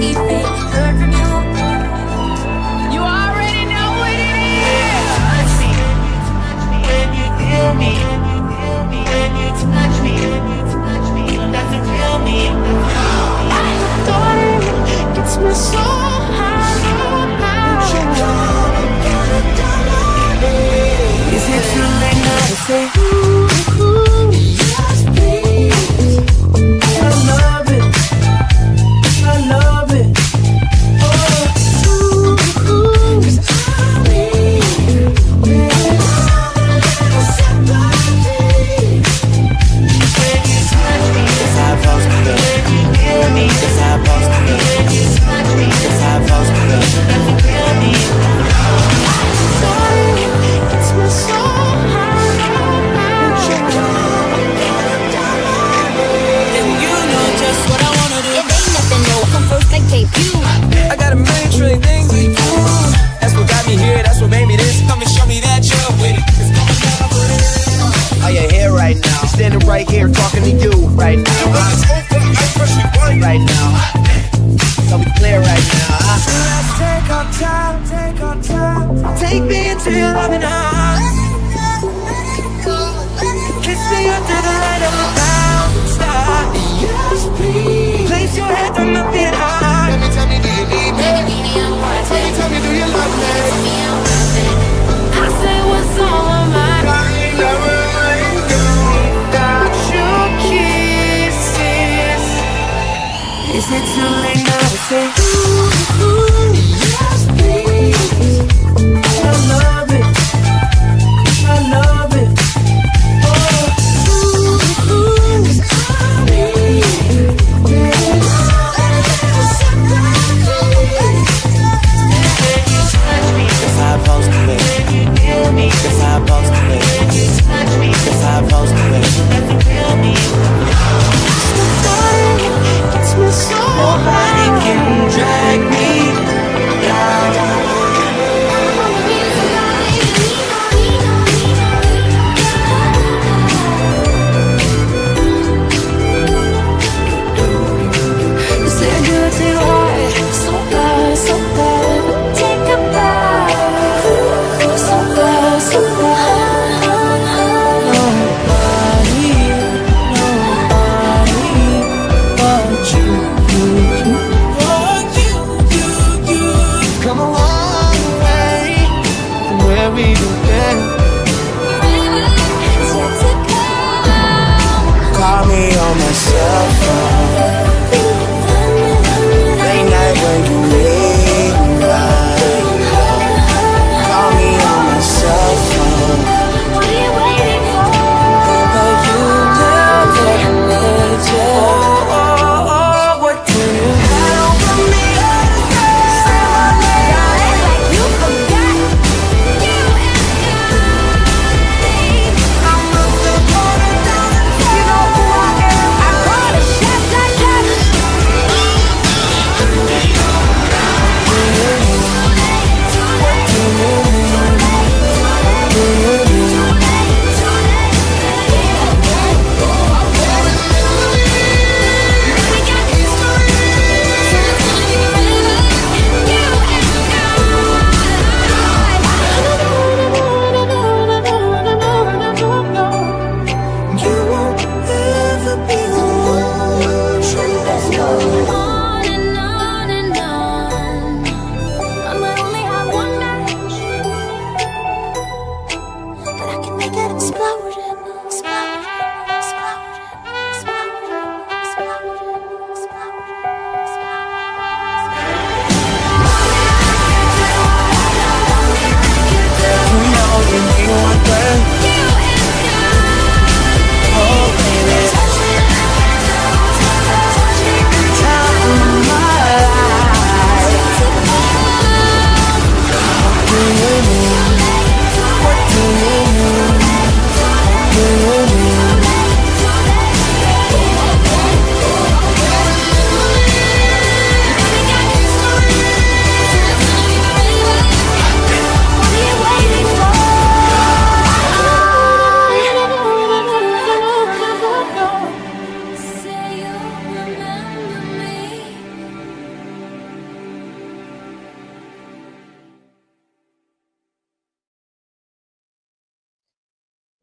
if they heard from you. You already know what it is. Touch me when you feel me. When you touch me, that's the real me. Darling, gets me so high. Is it too late now to say Just please. I love it, I love it. Cause I need sympathy. When you touch me, that's how I'm supposed to feel. When you feel me, that's how I'm supposed to feel. When you touch me, that's how I'm supposed to feel. That's the real me. Darling, gets me so high. And you know just what I wanna do. It ain't nothing new. Come first like debut. I got a million trillion things to do. That's what got me here, that's what made me this. Come and show me that you're with it. It's coming down, I put it in. Are you here right now? Standing right here talking to you right now. Right now. So we clear right now. Let's take our time, take our time. Take me into your loving arms. Kiss me under the light of a thousand stars. Yes, please. Place your head on my beat heart. Tell me, do you need me? Tell me, do you love me? I say what's on my mind. Without your kisses, is it too late now to say Yes, please. I love it, I love it. Cause I need sympathy. That's how I'm supposed to feel. That's how I'm supposed to feel. That's how I'm supposed to feel. That's the real me. Darling, gets me so Nobody high. can drag me down. You say I do it to you hard. So bad, so bad. Take a bite. So bad, so bad. Nobody but you.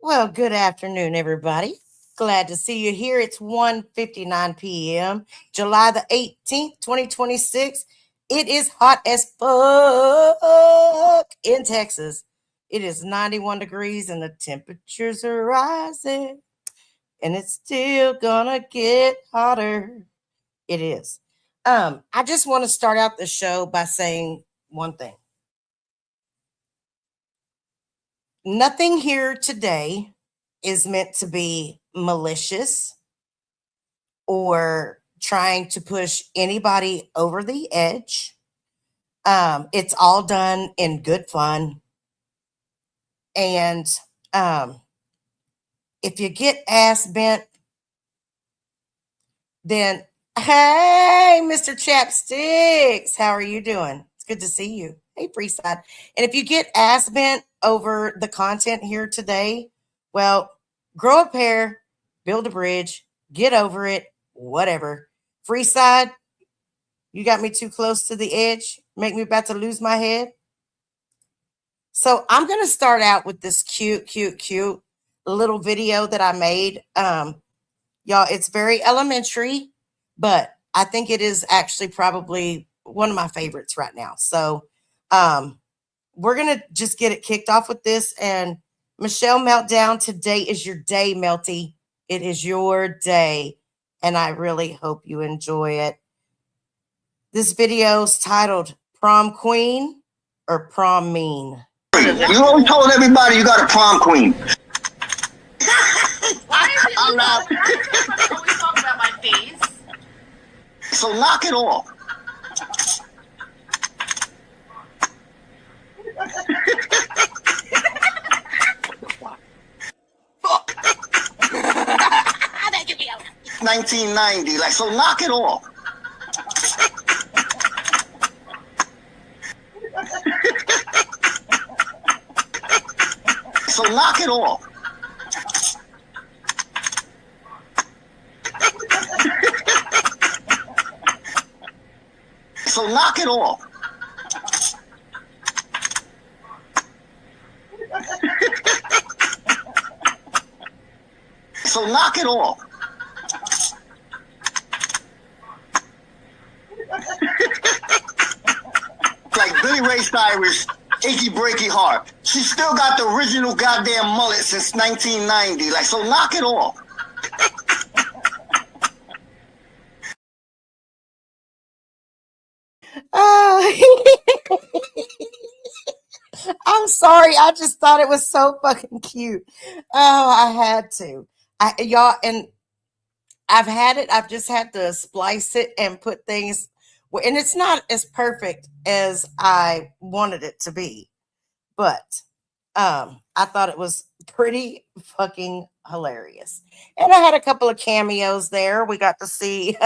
Well, good afternoon, everybody. Glad to see you here. It's 1:59 p.m., July the 18th, 2026. It is hot as fuck in Texas. It is 91 degrees and the temperatures are rising, and it's still gonna get hotter. It is. I just want to start out the show by saying one thing. Nothing here today is meant to be malicious or trying to push anybody over the edge. It's all done in good fun. And if you get ass bent, then hey, Mr. Chapsticks, how are you doing? It's good to see you. Hey, Freeside. And if you get ass bent over the content here today, well, grow a pair, build a bridge, get over it, whatever. Freeside, you got me too close to the edge, make me about to lose my head. So I'm going to start out with this cute little video that I made. Y'all, it's very elementary, but I think it is actually probably one of my favorites right now. So we're going to just get it kicked off with this. And Michelle Meltdown, today is your day, Melty. It is your day. And I really hope you enjoy it. This video is titled Prom Queen or Prom Mean. You always told everybody you got a prom queen. Why is it always talk about my face? So knock it off. Fuck. 1990, like, so knock it off. So knock it off. So knock it off. So knock it off. Like Billy Ray Cyrus, Achy Breaky Heart. She still got the original goddamn mullet since 1990. Like, so knock it off. I'm sorry. I just thought it was so fucking cute. Oh, I had to. Y'all, and I've had it. I've just had to splice it and put things, and it's not as perfect as I wanted it to be, but I thought it was pretty fucking hilarious. And I had a couple of cameos there. We got to see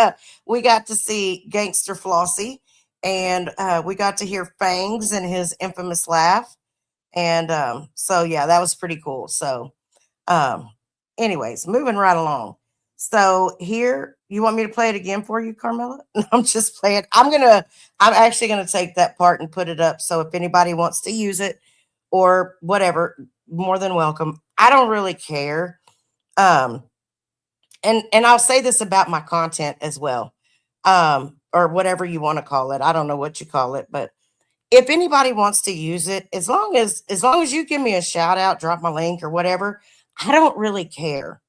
Gangster Flossie, and we got to hear Fangs and his infamous laugh. And so yeah, that was pretty cool. So anyways, moving right along. So here, you want me to play it again for you, Carmela? No, I'm just playing. I'm actually gonna take that part and put it up. So if anybody wants to use it or whatever, more than welcome. I don't really care. And I'll say this about my content as well. Or whatever you want to call it. I don't know what you call it, but if anybody wants to use it, as long as you give me a shout out, drop my link or whatever, I don't really care.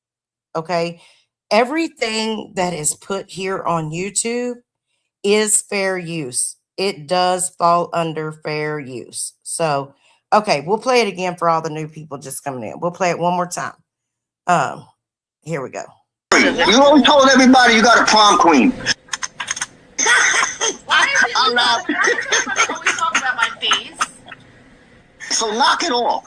Okay. Everything that is put here on YouTube is fair use. It does fall under fair use. So, okay, we'll play it again for all the new people just coming in. We'll play it one more time. Here we go. You always told everybody you got a prom queen. Why is it always talk about my face? So knock it off.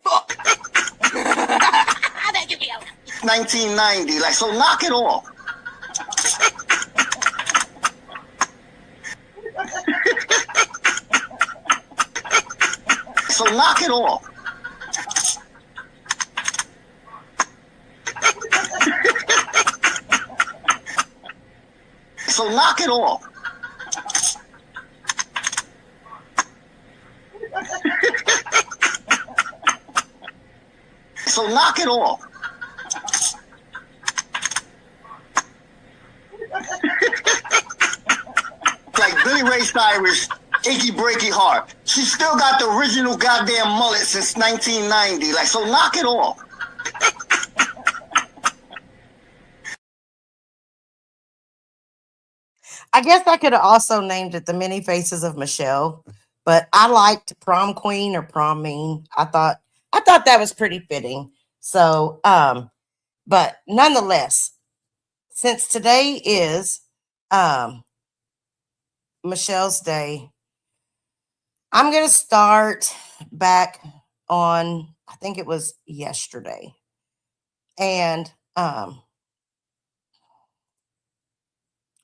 Fuck. 1990, like, so knock it off. So knock it off. So knock it off. So knock it off. Like Billy Ray Cyrus, Achy Breaky Heart. She still got the original goddamn mullet since 1990. Like, so knock it off. I guess I could have also named it The Many Faces of Michelle, but I liked Prom Queen or Prom Mean. I thought that was pretty fitting. So, but nonetheless, since today is um Michelle's day, I'm gonna start back on, I think it was yesterday. And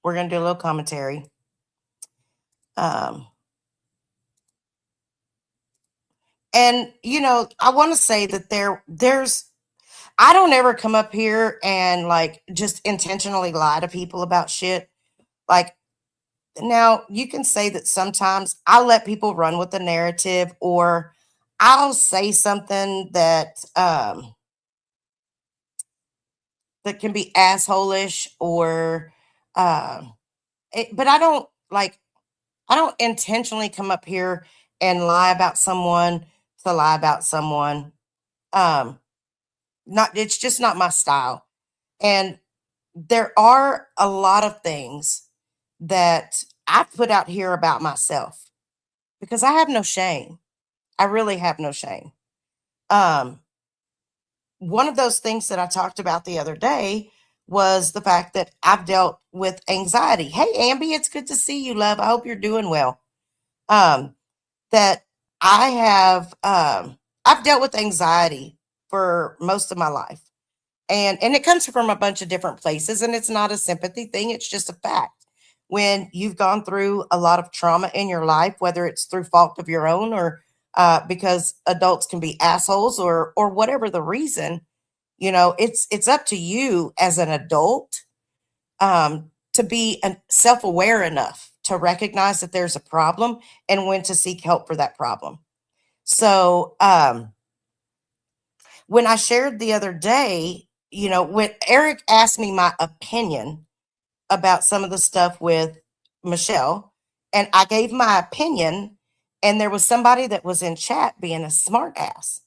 we're gonna do a little commentary. Um and I want to say that there's I don't ever come up here and like just intentionally lie to people about shit. Like, now you can say that sometimes I let people run with the narrative, or I'll say something that can be assholish, or but I don't intentionally come up here and lie about someone to lie about someone. Um, not It's just not my style. And there are a lot of things that I put out here about myself because I have no shame. I really have no shame. Um, One of those things that I talked about the other day was the fact that I've dealt with anxiety. Hey, Amby, it's good to see you, love. I hope you're doing well. Um, that I've dealt with anxiety for most of my life. And it comes from a bunch of different places, and it's not a sympathy thing, it's just a fact. When you've gone through a lot of trauma in your life, whether it's through fault of your own, or because adults can be assholes, or whatever the reason, it's up to you as an adult to be self-aware enough to recognize that there's a problem and when to seek help for that problem. So when I shared the other day, when Eric asked me my opinion about some of the stuff with Michelle, and I gave my opinion, and there was somebody that was in chat being a smart ass.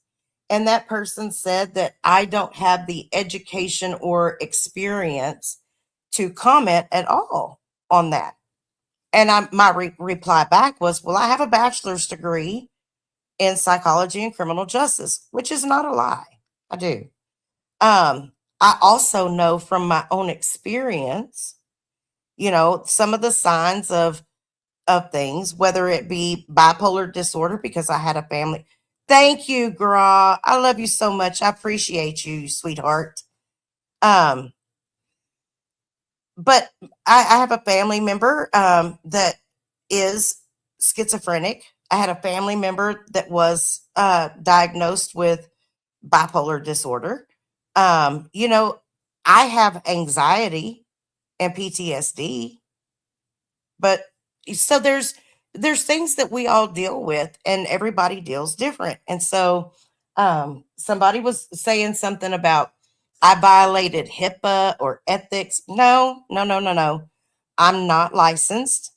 And that person said that I don't have the education or experience to comment at all on that. And my reply back was, well, I have a bachelor's degree in psychology and criminal justice, which is not a lie. I do. I also know from my own experience, some of the signs of things, whether it be bipolar disorder, because I had a family. Thank you, Gra. I love you so much. I appreciate you, sweetheart. Um, but I have a family member that is schizophrenic. I had a family member that was diagnosed with bipolar disorder. I have anxiety and PTSD, but so there's things that we all deal with, and everybody deals different. And so somebody was saying something about I violated HIPAA or ethics. No, no, no, no, no. I'm not licensed.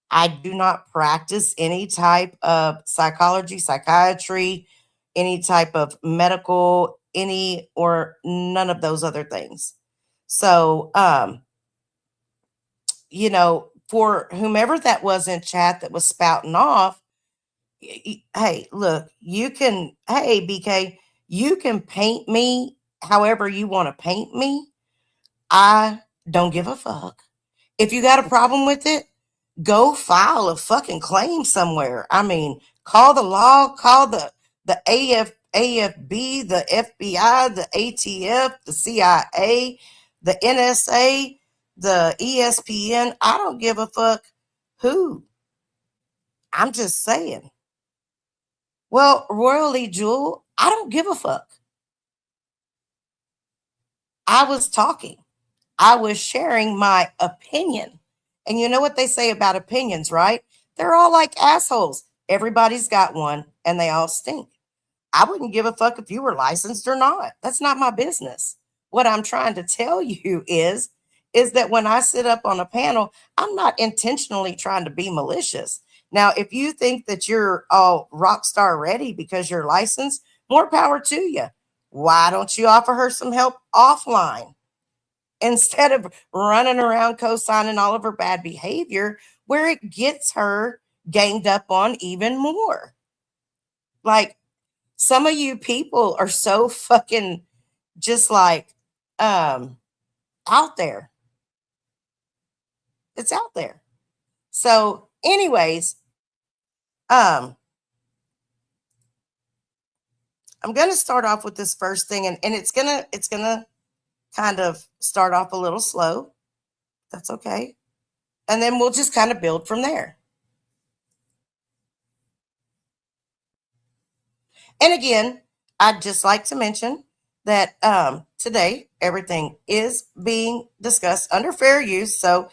I do not practice any type of psychology, psychiatry, any type of medical, any or none of those other things. So, for whomever that was in chat that was spouting off, hey, look, hey, BK, you can paint me however you want to paint me. I don't give a fuck. If you got a problem with it, go file a fucking claim somewhere. I mean, call the law, call the AFB, the FBI, the ATF, the CIA, the NSA, the ESPN. I don't give a fuck who. I'm just saying. Well, Royally Jewel, I don't give a fuck. I was talking. I was sharing my opinion. And you know what they say about opinions, right? They're all like assholes. Everybody's got one and they all stink. I wouldn't give a fuck if you were licensed or not. That's not my business. What I'm trying to tell you is that when I sit up on a panel, I'm not intentionally trying to be malicious. Now, if you think that you're all rock star ready because you're licensed, more power to you. Why don't you offer her some help offline instead of running around co-signing all of her bad behavior where it gets her ganged up on even more? Like, some of you people are so fucking just like out there. It's out there. So, anyways, I'm gonna start off with this first thing, and it's gonna kind of start off a little slow. That's okay. And then we'll just kind of build from there. And again, I'd just like to mention that today everything is being discussed under fair use. So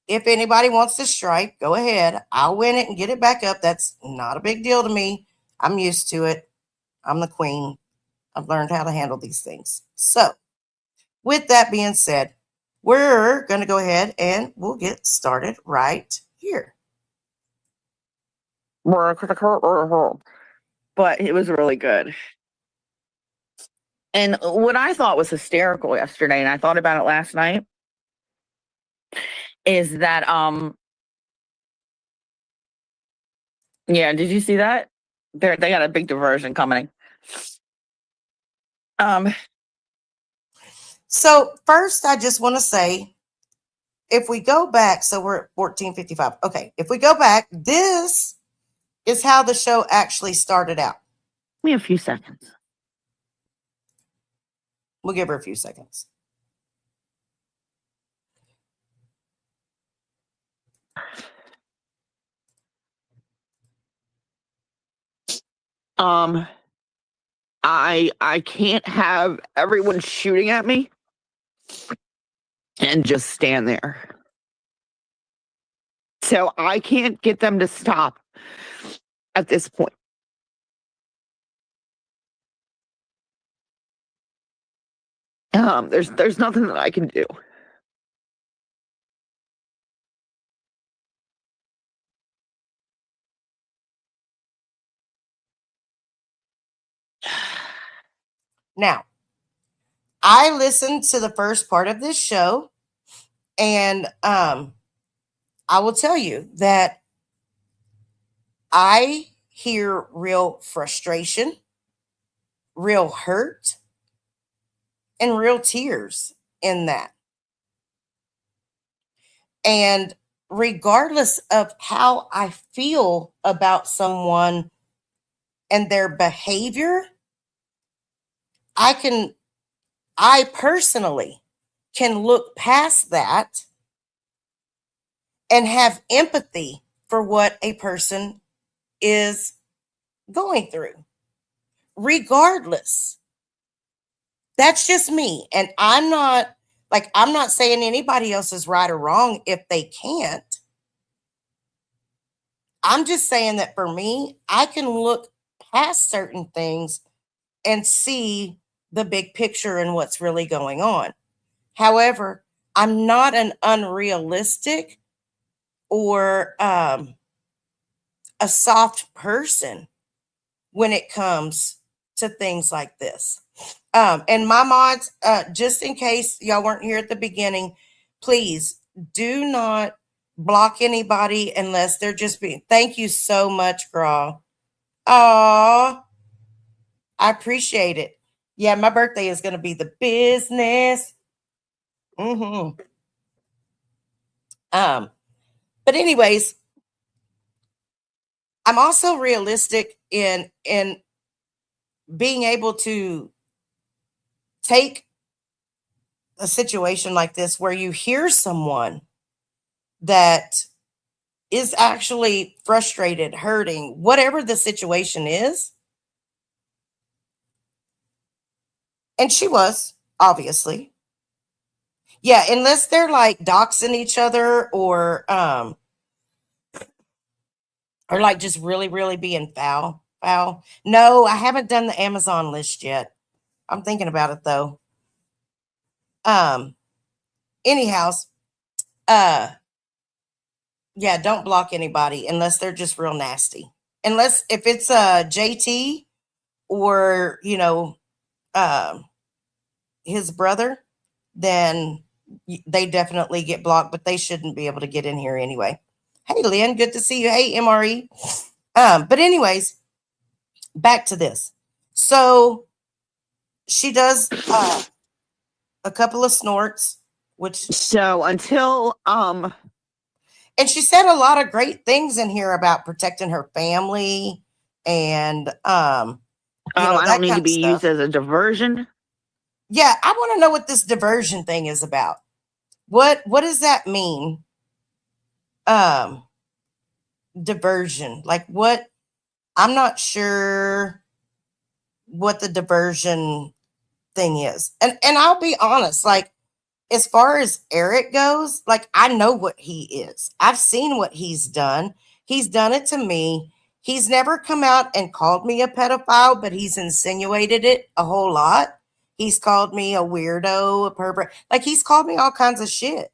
if anybody wants to strike, go ahead. I'll win it and get it back up. That's not a big deal to me. I'm used to it. I'm the queen. I've learned how to handle these things. So with that being said, we're going to go ahead and we'll get started right here. But it was really good. And what I thought was hysterical yesterday, and I thought about it last night, is that yeah, did you see that? They got a big diversion coming. So first, I just want to say, if we go back, so we're at 1455. Okay, if we go back, this is how the show actually started out. Give me a few seconds. We'll give her a few seconds. I can't have everyone shooting at me and just stand there. So I can't get them to stop at this point. There's nothing that I can do. Now, I listened to the first part of this show, and I will tell you that I hear real frustration, real hurt, and real tears in that. And regardless of how I feel about someone and their behavior, I personally can look past that and have empathy for what a person is going through, regardless. That's just me. And I'm not saying anybody else is right or wrong if they can't. I'm just saying that for me, I can look past certain things and see the big picture and what's really going on. However, I'm not an unrealistic or a soft person when it comes to things like this. And my mods, just in case y'all weren't here at the beginning, please do not block anybody unless they're just being. Thank you so much, Graw. Oh, I appreciate it. Yeah, my birthday is going to be the business. But anyways, I'm also realistic in being able to take a situation like this where you hear someone that is actually frustrated, hurting, whatever the situation is. And she was, obviously. Yeah, unless they're like doxing each other or like just really, really being foul. Wow. No, I haven't done the Amazon list yet. I'm thinking about it though. Um, anyhow, uh, yeah, don't block anybody unless they're just real nasty. Unless if it's JT or um his brother, then they definitely get blocked, but they shouldn't be able to get in here anyway. Hey Lynn, good to see you. Hey MRE. But anyways, back to this. So she does a couple of snorts, which So until and she said a lot of great things in here about protecting her family and I that don't need kind to of be used stuff. as a diversion. Yeah, I want to know what this diversion thing is about. What does that mean? Diversion. Like what? I'm not sure what the diversion thing is. And I'll be honest, like as far as Eric goes, like I know what he is. I've seen what he's done. He's done it to me. He's never come out and called me a pedophile, but he's insinuated it a whole lot. He's called me a weirdo, a pervert. Like he's called me all kinds of shit.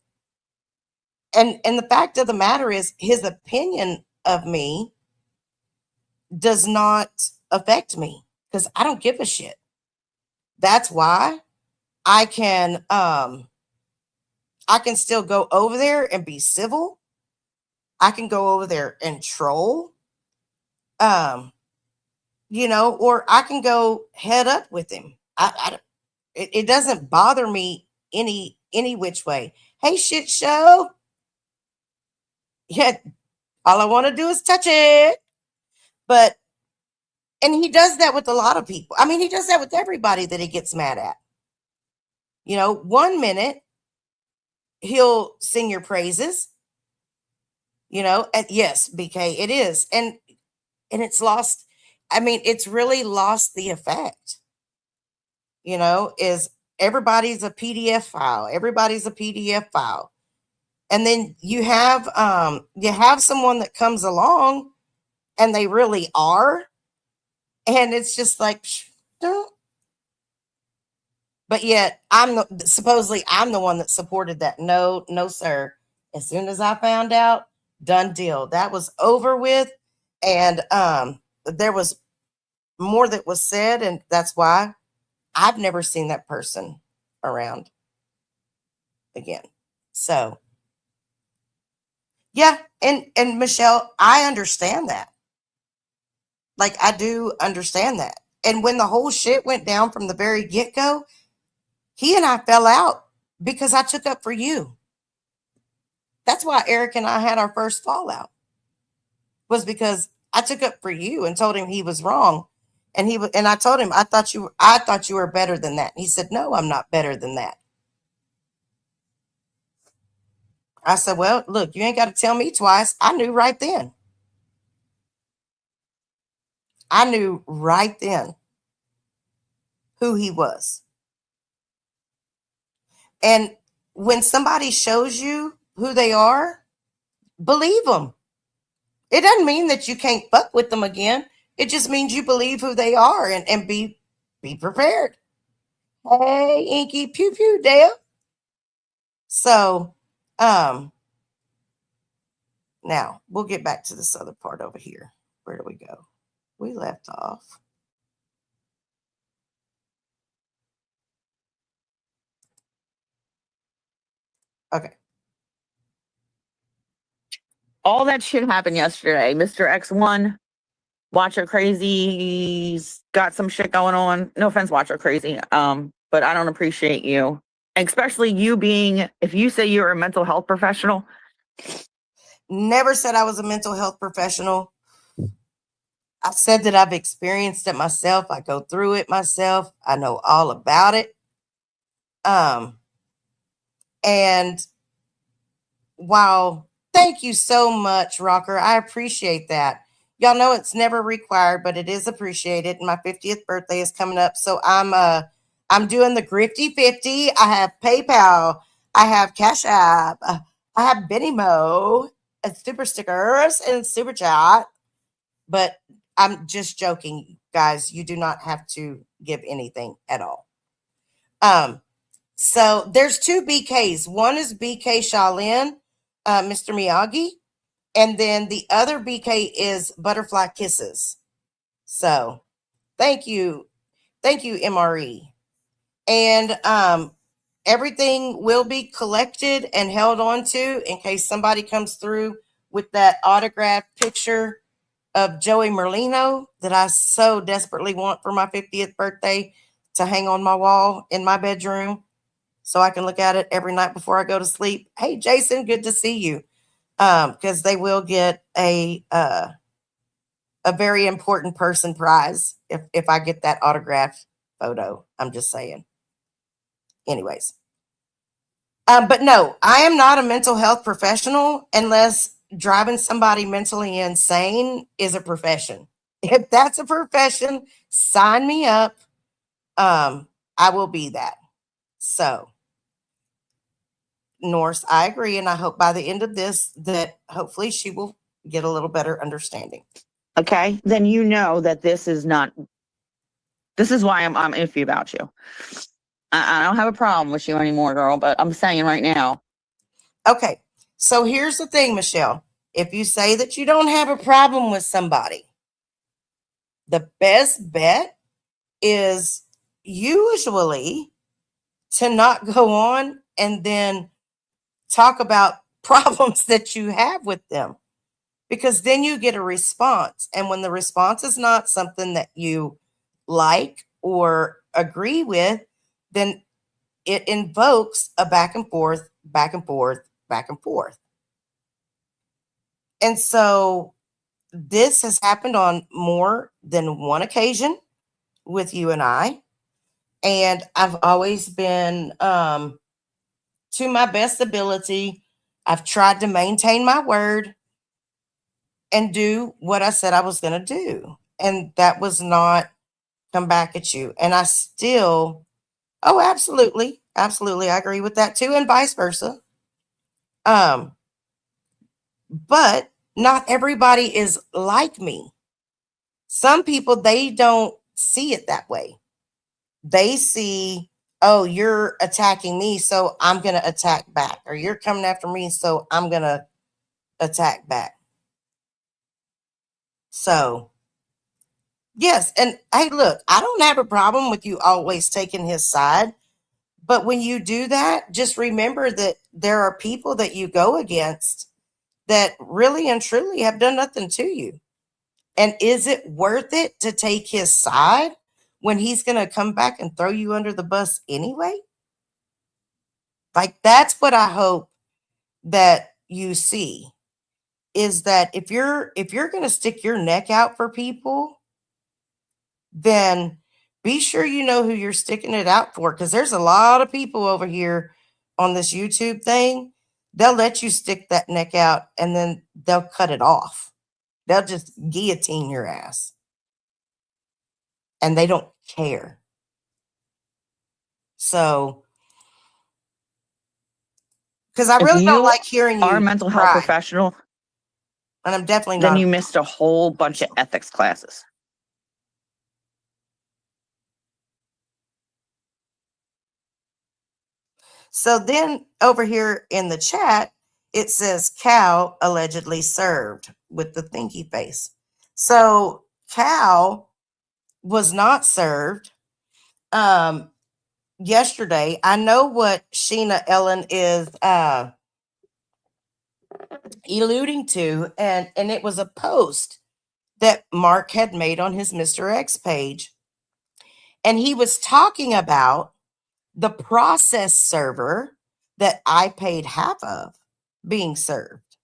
And the fact of the matter is his opinion of me does not affect me because I don't give a shit. That's why I can still go over there and be civil. I can go over there and troll. Or I can go head up with him. It doesn't bother me any which way. Hey, shit show. Yeah, all I want to do is touch it. But and he does that with a lot of people. I mean, he does that with everybody that he gets mad at. 1 minute he'll sing your praises. And yes, BK, it is. And it's lost. I mean, it's really lost the effect. Is everybody's a PDF file. Everybody's a PDF file. And then you have someone that comes along and they really are. And it's just like, don't. But yet supposedly I'm the one that supported that. No, sir. As soon as I found out, done deal. That was over with. And there was more that was said. And that's why I've never seen that person around again. So yeah. And Michelle, I understand that. Like I do understand that. And when the whole shit went down from the very get-go, he and I fell out because I took up for you. That's why Eric and I had our first fallout. Was because I took up for you and told him he was wrong. And I told him I thought you were better than that. And he said, "No, I'm not better than that." I said, "Well, look, you ain't got to tell me twice. I knew right then. I knew right then who he was." And when somebody shows you who they are, believe them. It doesn't mean that you can't fuck with them again. It just means you believe who they are and be prepared. Hey, Inky, pew pew, Dale. So, now we'll get back to this other part over here. Where do we go? We left off. Okay. All that shit happened yesterday. Mr. X1, Watcher Crazy's got some shit going on. No offense, Watcher Crazy. But I don't appreciate you. Especially you being, if you say you're a mental health professional. Never said I was a mental health professional. I said that I've experienced it myself. I go through it myself. I know all about it. And wow, thank you so much, Rocker. I appreciate that. Y'all know it's never required, but it is appreciated. My 50th birthday is coming up. So I'm doing the Grifty 50. I have PayPal. I have Cash App. I have Benny Mo and super stickers and super chat. But I'm just joking, guys. You do not have to give anything at all. So there's two BKs. One is BK Shaolin, Mr. Miyagi, and then the other BK is Butterfly Kisses. So thank you, MRE. And everything will be collected and held on to in case somebody comes through with that autographed picture of Joey Merlino that I so desperately want for my 50th birthday to hang on my wall in my bedroom so I can look at it every night before I go to sleep. Hey, Jason, good to see you. Because they will get a very important person prize if I get that autographed photo. I'm just saying. Anyways. But no, I am not a mental health professional unless driving somebody mentally insane is a profession. If that's a profession, sign me up. I will be that. So, Norse, I agree, and I hope by the end of this that hopefully she will get a little better understanding. Okay, then you know that this is not. This is why I'm iffy about you. I don't have a problem with you anymore, girl. But I'm saying right now. Okay, so here's the thing, Michelle. If you say that you don't have a problem with somebody, the best bet is usually to not go on and then talk about problems that you have with them, because then you get a response. And when the response is not something that you like or agree with, then it invokes a back and forth, back and forth, back and forth. And so this has happened on more than one occasion with you and I. And I've always been, to my best ability, I've tried to maintain my word and do what I said I was going to do. And that was not come back at you. And I still, oh, absolutely. Absolutely. I agree with that too. And vice versa. But not everybody is like me. Some people, they don't see it that way. They see, oh, you're attacking me, so I'm going to attack back. Or you're coming after me, so I'm going to attack back. So, yes. And hey, look, I don't have a problem with you always taking his side. But when you do that, just remember that there are people that you go against that really and truly have done nothing to you. And is it worth it to take his side when he's going to come back and throw you under the bus anyway? Like, that's what I hope that you see, is that if you're going to stick your neck out for people, then be sure you know who you're sticking it out for, because there's a lot of people over here on this YouTube thing. They'll let you stick that neck out and then they'll cut it off. They'll just guillotine your ass. And they don't care. So, because I If really don't you like hearing you are a mental health cry. professional, And I'm definitely then not. you missed a whole bunch of ethics classes. So then over here in the chat, it says Cal allegedly served with the thinky face. So Cal was not served yesterday. I know what Sheena Ellen is alluding to, and it was a post that Mark had made on his Mr. X page. And he was talking about the process server that I paid half of being served.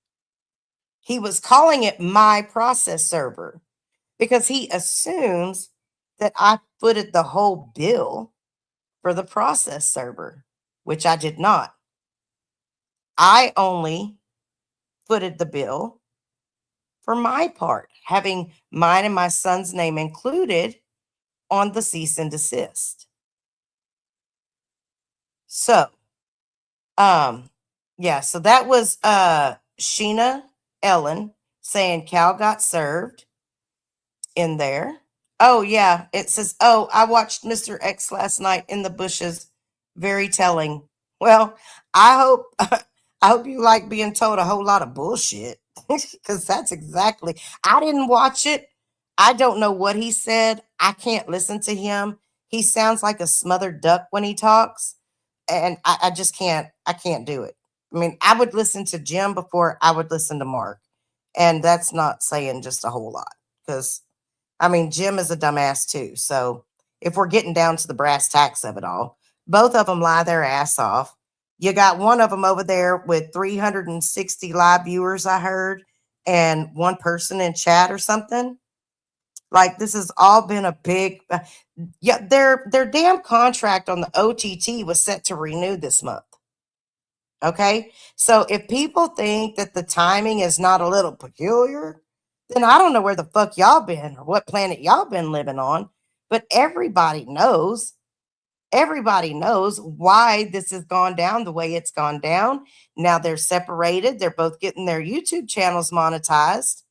He was calling it my process server because he assumes that I footed the whole bill for the process server, which I did not. I only footed the bill for my part, having mine and my son's name included on the cease and desist. So, yeah, so that was Sheena Ellen saying Cal got served in there. Oh, yeah. It says, oh, I watched Mr. X last night in the bushes. Very telling. Well, I hope I hope you like being told a whole lot of bullshit. Because that's exactly, I didn't watch it. I don't know what he said. I can't listen to him. He sounds like a smothered duck when he talks. And I just I can't do it. I mean, I would listen to Jim before I would listen to Mark. And that's not saying just a whole lot. Because, I mean, Jim is a dumbass too. So if we're getting down to the brass tacks of it all, both of them lie their ass off. You got one of them over there with 360 live viewers, I heard, and one person in chat or something. Like this has all been a big, yeah. Their damn contract on the OTT was set to renew this month. Okay, so if people think that the timing is not a little peculiar, then I don't know where the fuck y'all been or what planet y'all been living on. But everybody knows why this has gone down the way it's gone down. Now they're separated. They're both getting their YouTube channels monetized.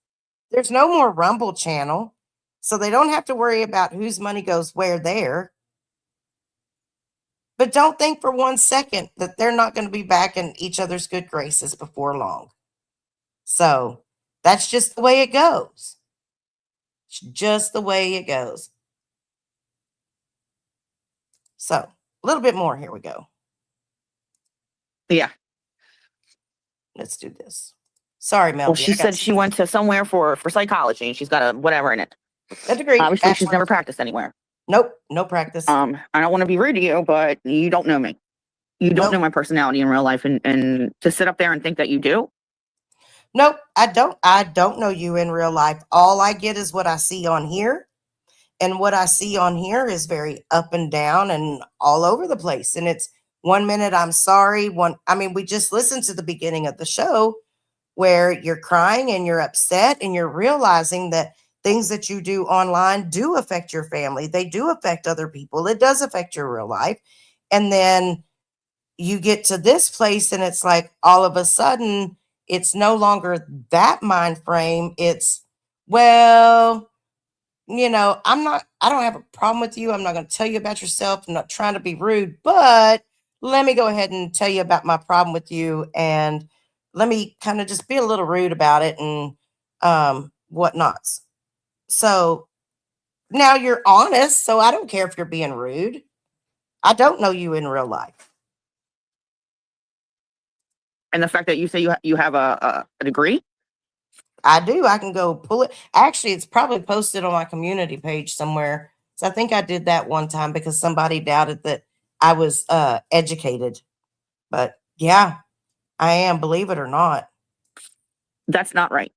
There's no more Rumble channel. So they don't have to worry about whose money goes where there. But don't think for 1 second that they're not going to be back in each other's good graces before long. So that's just the way it goes. It's just the way it goes. So a little bit more. Here we go. Yeah. Let's do this. Sorry, Mel. Well, she said she went to somewhere for psychology and she's got a whatever in it. A degree. Obviously, she's never practiced anywhere. Nope, no practice. I don't want to be rude to you, but you don't know me. You don't know my personality in real life, and to sit up there and think that you do. Nope, I don't know you in real life. All I get is what I see on here. And what I see on here is very up and down and all over the place. And it's 1 minute I'm sorry. We just listened to the beginning of the show where you're crying and you're upset and you're realizing that things that you do online do affect your family. They do affect other people. It does affect your real life. And then you get to this place and it's like all of a sudden it's no longer that mind frame. It's, well, I don't have a problem with you. I'm not going to tell you about yourself. I'm not trying to be rude, but let me go ahead and tell you about my problem with you. And let me kind of just be a little rude about it and whatnots. So now you're honest. So I don't care if you're being rude. I don't know you in real life. And the fact that you say you have a degree? I do. I can go pull it. Actually, it's probably posted on my community page somewhere. So I think I did that one time because somebody doubted that I was educated. But yeah, I am, believe it or not. That's not right.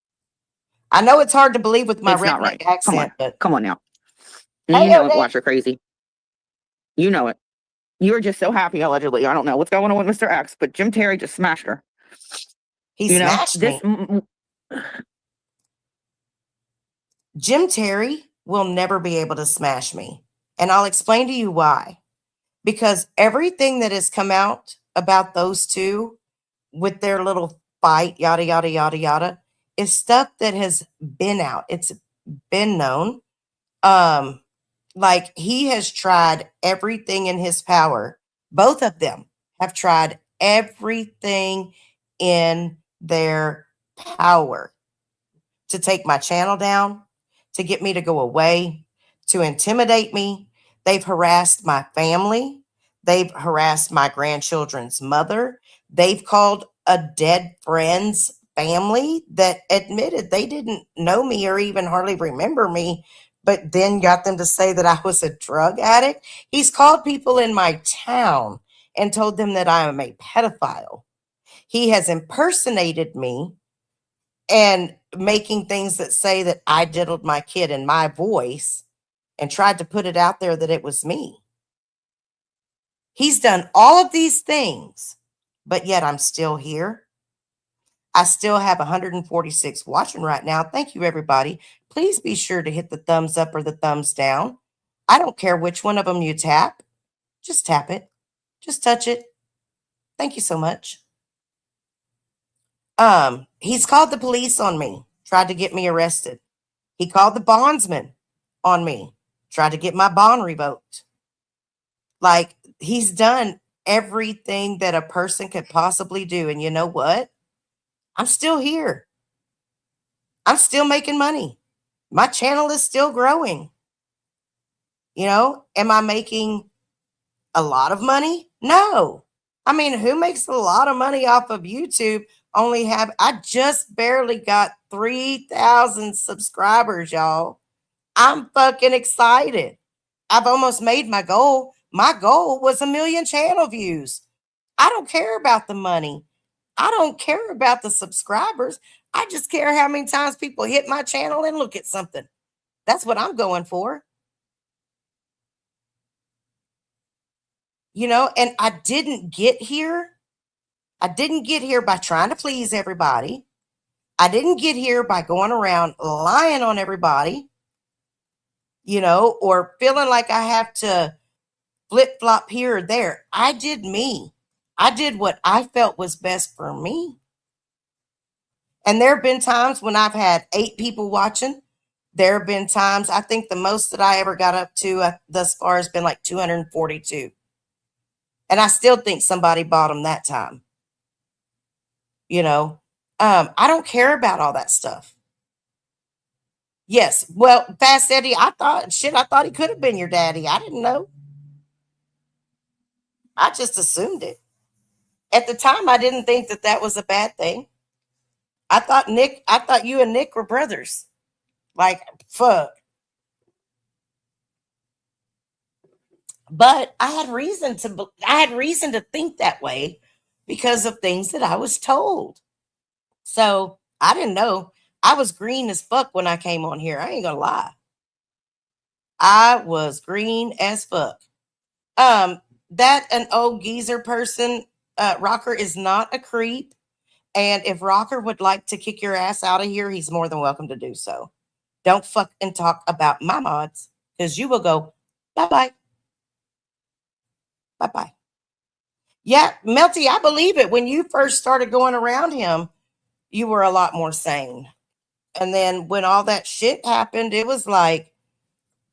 I know it's hard to believe with my It's not redneck right. accent, but Come on now. Hey, You know it, Odette. Watcher Crazy. You know it. You were just so happy, allegedly. I don't know what's going on with Mr. X, but Jim Terry just smashed her. he smashed me. Jim Terry will never be able to smash me. And I'll explain to you why. Because everything that has come out about those two with their little fight, yada, yada, yada, yada, is stuff that has been out. It's been known. Like he has tried everything in his power. Both of them have tried everything in their power to take my channel down, to get me to go away, to intimidate me. They've harassed my family. They've harassed my grandchildren's mother. They've called a dead friend's family that admitted they didn't know me or even hardly remember me, but then got them to say that I was a drug addict. He's called people in my town and told them that I am a pedophile. He has impersonated me and making things that say that I diddled my kid in my voice and tried to put it out there that it was me. He's done all of these things, but yet I'm still here. I still have 146 watching right now. Thank you, everybody. Please be sure to hit the thumbs up or the thumbs down. I don't care which one of them you tap. Just tap it. Just touch it. Thank you so much. He's called the police on me, tried to get me arrested. He called the bondsman, on me, tried to get my bond revoked. Like, he's done everything that a person could possibly do. And you know what? I'm still here. I'm still making money. My channel is still growing. You know, am I making a lot of money? No. I mean, who makes a lot of money off of YouTube? I just barely got 3,000 subscribers, y'all. I'm fucking excited. I've almost made my goal. My goal was 1 million channel views. I don't care about the money. I don't care about the subscribers. I just care how many times people hit my channel and look at something. That's what I'm going for. You know, and I didn't get here. I didn't get here by trying to please everybody. I didn't get here by going around lying on everybody, you know, or feeling like I have to flip flop here or there. I did me. I did what I felt was best for me. And there have been times when I've had 8 people watching. There have been times, I think the most that I ever got up to thus far has been like 242. And I still think somebody bought them that time. You know, I don't care about all that stuff. Yes. Well, Fast Eddie, I thought he could have been your daddy. I didn't know. I just assumed it. At the time, I didn't think that that was a bad thing. I thought you and Nick were brothers. Like, fuck. But I had reason to think that way because of things that I was told. So I didn't know. I was green as fuck when I came on here. I ain't gonna lie. I was green as fuck. That an old geezer person, Rocker is not a creep. And if Rocker would like to kick your ass out of here, he's more than welcome to do so. Don't fucking talk about my mods because you will go bye-bye. Bye-bye. Yeah, Melty, I believe it. When you first started going around him, you were a lot more sane. And then when all that shit happened, it was like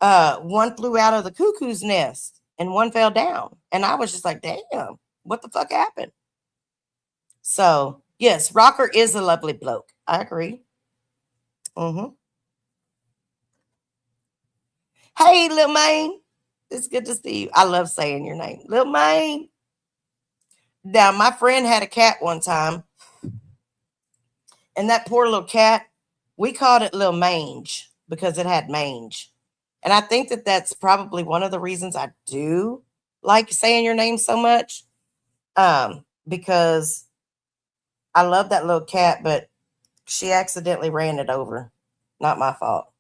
one flew out of the cuckoo's nest and one fell down. And I was just like, damn, what the fuck happened? So, yes, Rocker is a lovely bloke. I agree. Mm-hmm. Hey, Lil Maine. It's good to see you. I love saying your name. Lil Maine. Now, my friend had a cat one time. And that poor little cat, we called it Lil Mange because it had mange. And I think that that's probably one of the reasons I do like saying your name so much. Because I love that little cat, but she accidentally ran it over. Not my fault.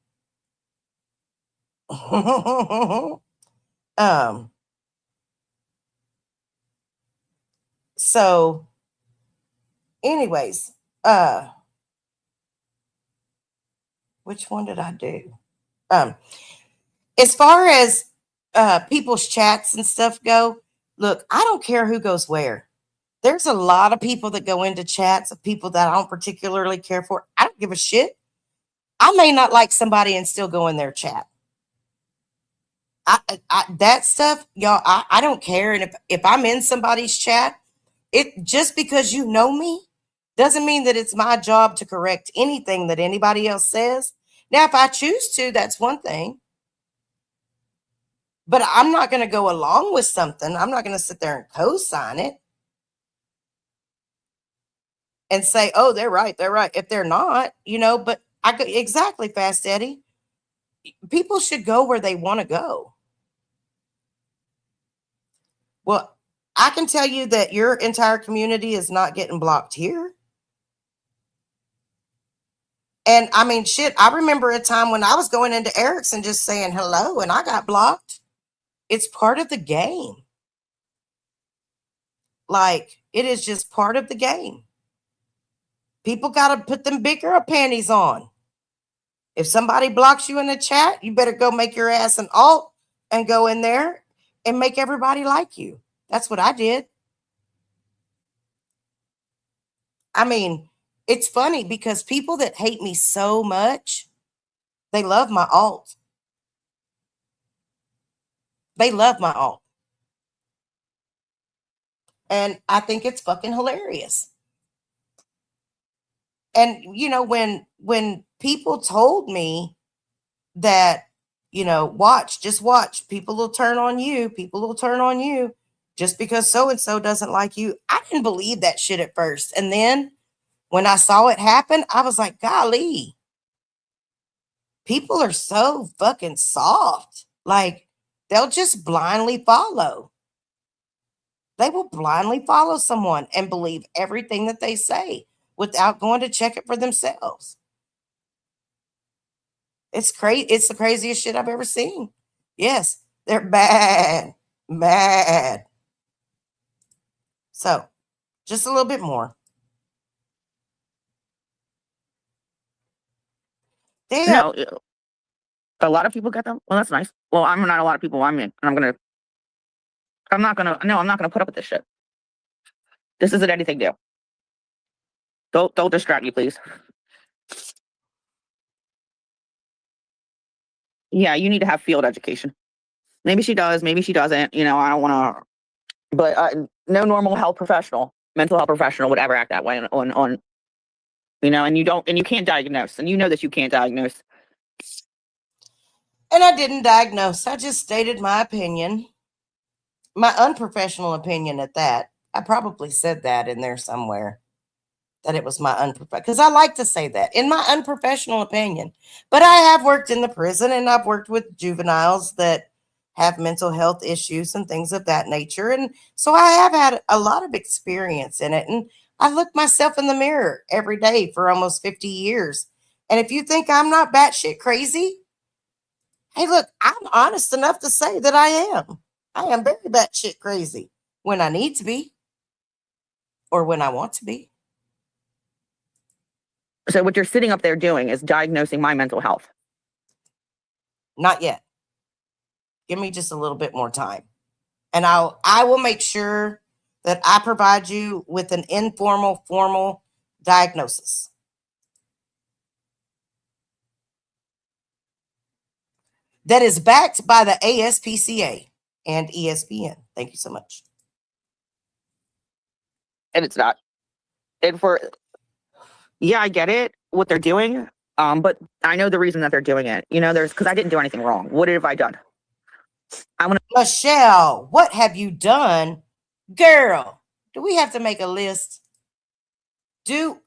So anyways, which one did I do? As far as people's chats and stuff go, look, I don't care who goes where. There's a lot of people that go into chats of people that I don't particularly care for. I don't give a shit. I may not like somebody and still go in their chat. That stuff, y'all, I don't care. And if I'm in somebody's chat, it just because you know me doesn't mean that it's my job to correct anything that anybody else says. Now, if I choose to, that's one thing. But I'm not going to go along with something. I'm not going to sit there and co-sign it and say, oh, they're right. They're right. If they're not, you know, but exactly, Fast Eddie. People should go where they want to go. Well, I can tell you that your entire community is not getting blocked here. And I mean, shit, I remember a time when I was going into Eric's and just saying hello and I got blocked. It's part of the game. Like, it is just part of the game. People got to put them big girl panties on. If somebody blocks you in the chat, you better go make your ass an alt and go in there and make everybody like you. That's what I did. I mean, it's funny because people that hate me so much, they love my alt. They love my alt. And I think it's fucking hilarious. And you know, when people told me that, you know, just watch, people will turn on you, people will turn on you just because so and so doesn't like you. I didn't believe that shit at first. And then when I saw it happen, I was like, golly, people are so fucking soft. Like, they'll just blindly follow. They will blindly follow someone and believe everything that they say without going to check it for themselves. It's crazy. It's the craziest shit I've ever seen. Yes, they're bad. Mad. So, just a little bit more. Damn. No, a lot of people get them. Well, that's nice. Well, I'm not a lot of people. I'm not gonna put up with this shit. This isn't anything new. Don't distract me, please. Yeah, you need to have field education. Maybe she does, maybe she doesn't. You know, I don't want to, but no normal health professional, mental health professional would ever act that way on, you know, and you can't diagnose, and you know that you can't diagnose. And I didn't diagnose. I just stated my opinion, my unprofessional opinion at that. I probably said that in there somewhere, that it was my unprofessional, because I like to say that, in my unprofessional opinion. But I have worked in the prison, and I've worked with juveniles that have mental health issues and things of that nature. And so I have had a lot of experience in it. And I look myself in the mirror every day for almost 50 years. And if you think I'm not batshit crazy, hey, look, I'm honest enough to say that I am. I am very batshit crazy when I need to be or when I want to be. So what you're sitting up there doing is diagnosing my mental health. Not yet. Give me just a little bit more time. And I will make sure that I provide you with an informal, formal diagnosis. That is backed by the ASPCA and ESPN. Thank you so much. And it's not. And yeah, I get it, what they're doing. But I know the reason that they're doing it. You know, because I didn't do anything wrong. What have I done? Michelle, what have you done? Girl, do we have to make a list? Do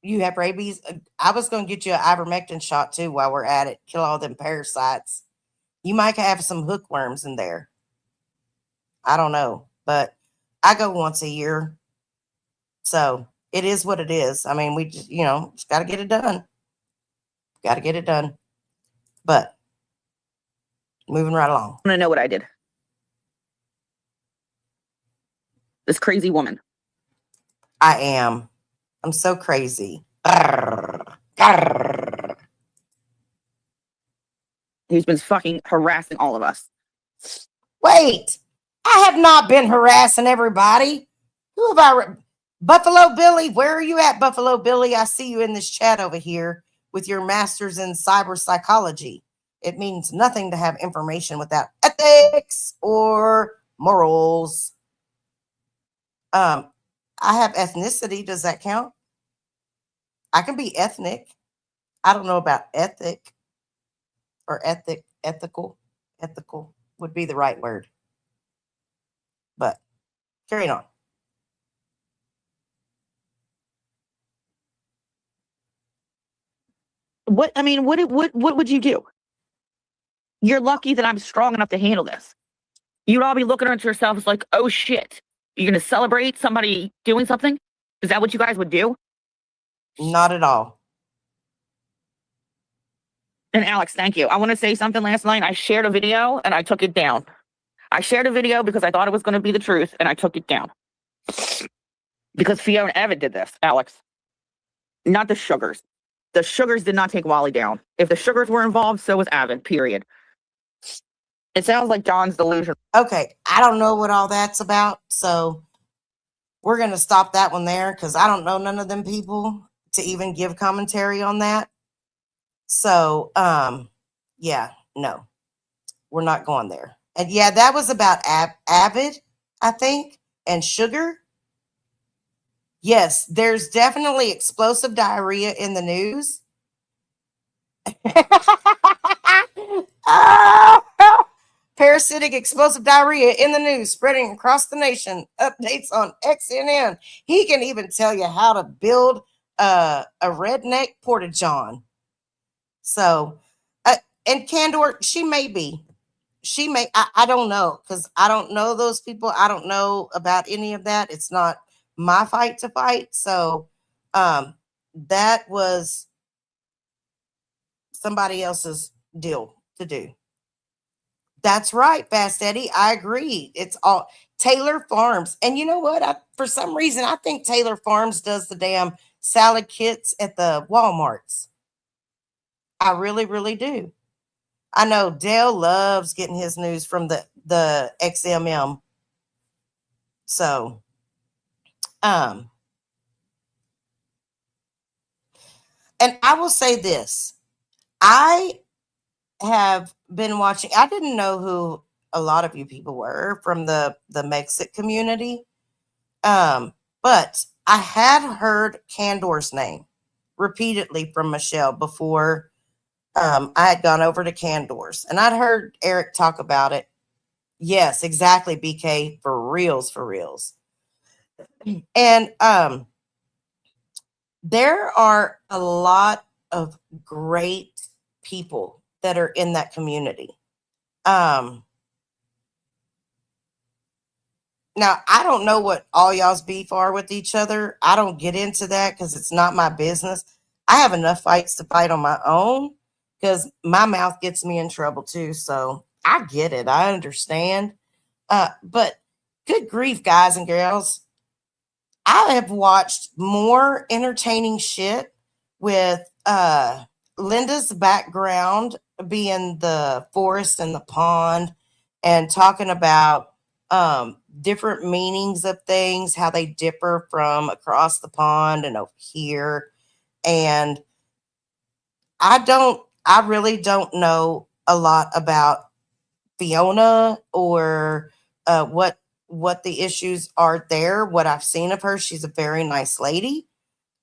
you have rabies? I was going to get you an ivermectin shot too while we're at it. Kill all them parasites. You might have some hookworms in there. I don't know, but I go once a year. So it is what it is. I mean, we just, just got to get it done. Got to get it done. But moving right along. I want to know what I did. This crazy woman. I am. I'm so crazy. Grr. Who's been fucking harassing all of us. Wait, I have not been harassing everybody. Who have I? Buffalo Billy, where are you at, Buffalo Billy? I see you in this chat over here with your master's in cyber psychology. It means nothing to have information without ethics or morals. I have ethnicity. Does that count? I can be ethnic. I don't know about ethic or ethical. Ethical would be the right word. But carrying on. What would you do? You're lucky that I'm strong enough to handle this. You'd all be looking at yourselves like, oh shit, you're going to celebrate somebody doing something? Is that what you guys would do? Not at all. And Alex, thank you. I want to say something. Last night I shared a video and I took it down. I shared a video because I thought it was going to be the truth and I took it down. Because Fiona Evan did this, Alex. Not the Sugars. The Sugars did not take Wally down. If the Sugars were involved, so was Evan, period. It sounds like John's delusion. Okay, I don't know what all that's about, so we're going to stop that one there because I don't know none of them people to even give commentary on that. So, yeah, no, we're not going there. And yeah, that was about Avid, I think, and sugar. Yes, there's definitely explosive diarrhea in the news. Ah! Parasitic explosive diarrhea in the news spreading across the nation. Updates on XNN. He can even tell you how to build a redneck porta john. So, and Candor, she may be. She may, I don't know, because I don't know those people. I don't know about any of that. It's not my fight to fight. So, that was somebody else's deal to do. That's right, Fast Eddie. I agree. It's all Taylor Farms. And you know what? For some reason, I think Taylor Farms does the damn salad kits at the Walmarts. I really, really do. I know Dale loves getting his news from the XMM. So, and I will say this. I have been watching. I didn't know who a lot of you people were from the Mexican community. But I had heard Candor's name repeatedly from Michelle before I had gone over to Candor's, and I'd heard Eric talk about it. Yes, exactly, BK, for reals, for reals. And there are a lot of great people that are in that community. Now, I don't know what all y'all's beef are with each other. I don't get into that because it's not my business. I have enough fights to fight on my own because my mouth gets me in trouble too. So I get it. I understand. But good grief, guys and girls. I have watched more entertaining shit with Linda's background being the forest and the pond and talking about different meanings of things, how they differ from across the pond and over here. And I really don't know a lot about Fiona or what the issues are there. What I've seen of her, she's a very nice lady.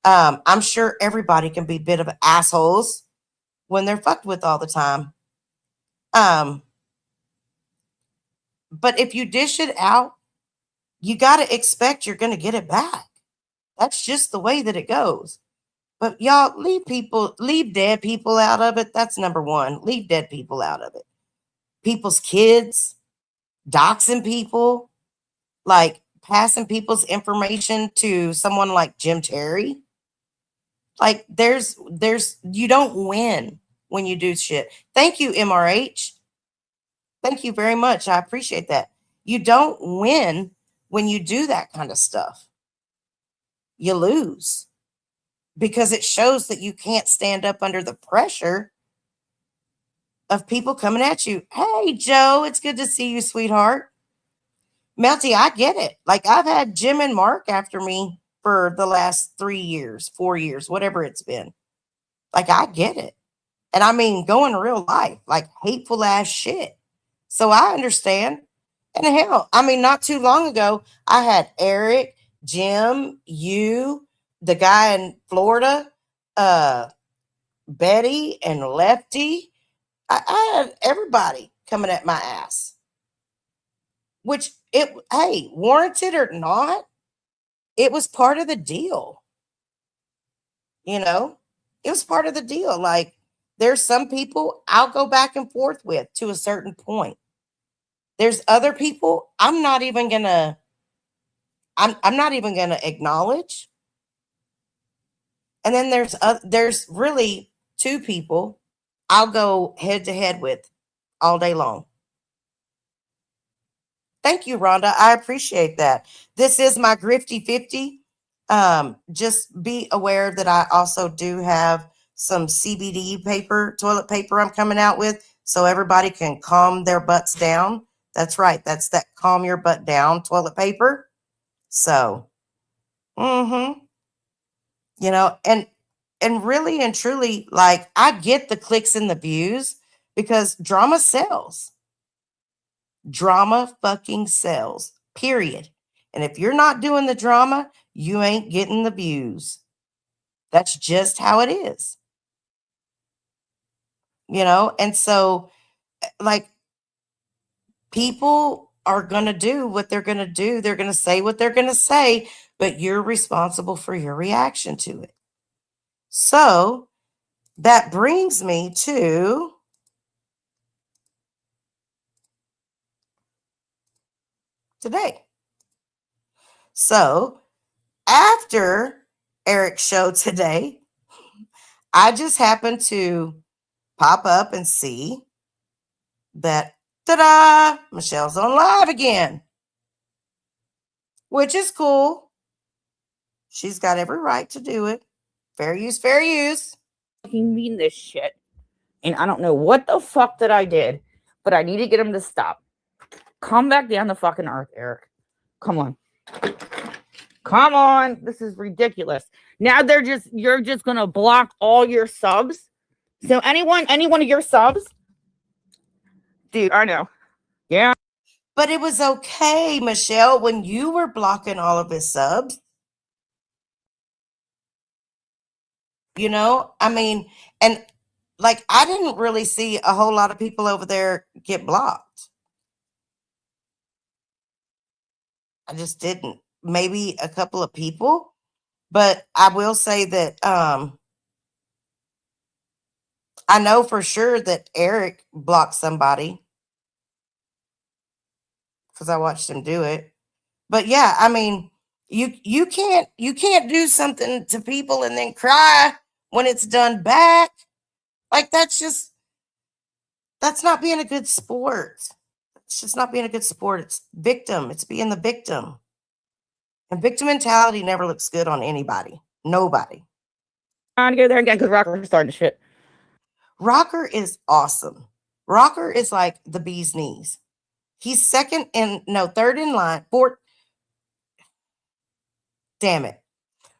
I'm sure everybody can be a bit of assholes when they're fucked with all the time. But if you dish it out, you got to expect you're going to get it back. That's just the way that it goes. But y'all leave dead people out of it. That's number one. Leave dead people out of it. People's kids, doxing people, like passing people's information to someone like Jim Terry. Like you don't win when you do shit. Thank you, MRH. Thank you very much. I appreciate that. You don't win when you do that kind of stuff. You lose because it shows that you can't stand up under the pressure of people coming at you. Hey, Joe, it's good to see you, sweetheart. Melty, I get it. Like I've had Jim and Mark after me for the last 3 years, 4 years, whatever it's been. Like I get it. And I mean, go in real life, like hateful ass shit. So I understand. And hell, I mean, not too long ago, I had Eric, Jim, you, the guy in Florida, Betty and Lefty. I had everybody coming at my ass. Which hey, warranted or not, it was part of the deal. You know, it was part of the deal. Like there's some people I'll go back and forth with to a certain point. There's other people I'm not even gonna acknowledge. And then there's really two people I'll go head to head with all day long. Thank you, Rhonda. I appreciate that. This is my Grifty 50. Just be aware that I also do have some CBD toilet paper I'm coming out with so everybody can calm their butts down. That's right. That's that calm your butt down toilet paper. So, you know, and really and truly, like I get the clicks and the views because drama sells. Drama fucking sells, period. And if you're not doing the drama, you ain't getting the views. That's just how it is. And so, like, people are going to do what they're going to do. They're going to say what they're going to say, but you're responsible for your reaction to it. So that brings me to today. So after Eric's show today, I just happened to pop up and see that, ta-da, Michelle's on live again, which is cool. She's got every right to do it. Fair use, fair use. Fucking mean this shit. And I don't know what the fuck that I did, but I need to get him to stop. Come back down to fucking earth, Eric. Come on. Come on. This is ridiculous. Now you're just gonna block all your subs. So any one of your subs, dude, I know. Yeah. But it was okay, Michelle, when you were blocking all of his subs. I mean, and like, I didn't really see a whole lot of people over there get blocked. I just didn't. Maybe a couple of people, but I will say that I know for sure that Eric blocked somebody because I watched him do it. But yeah, I mean, you can't do something to people and then cry when it's done back. Like, that's not being a good sport. It's just not being a good sport. It's victim. It's being the victim. And victim mentality never looks good on anybody. Nobody. I'm gonna go there again because Rocker's starting shit. Rocker is awesome. Rocker is like the bee's knees. He's third in line. Fourth. Damn it.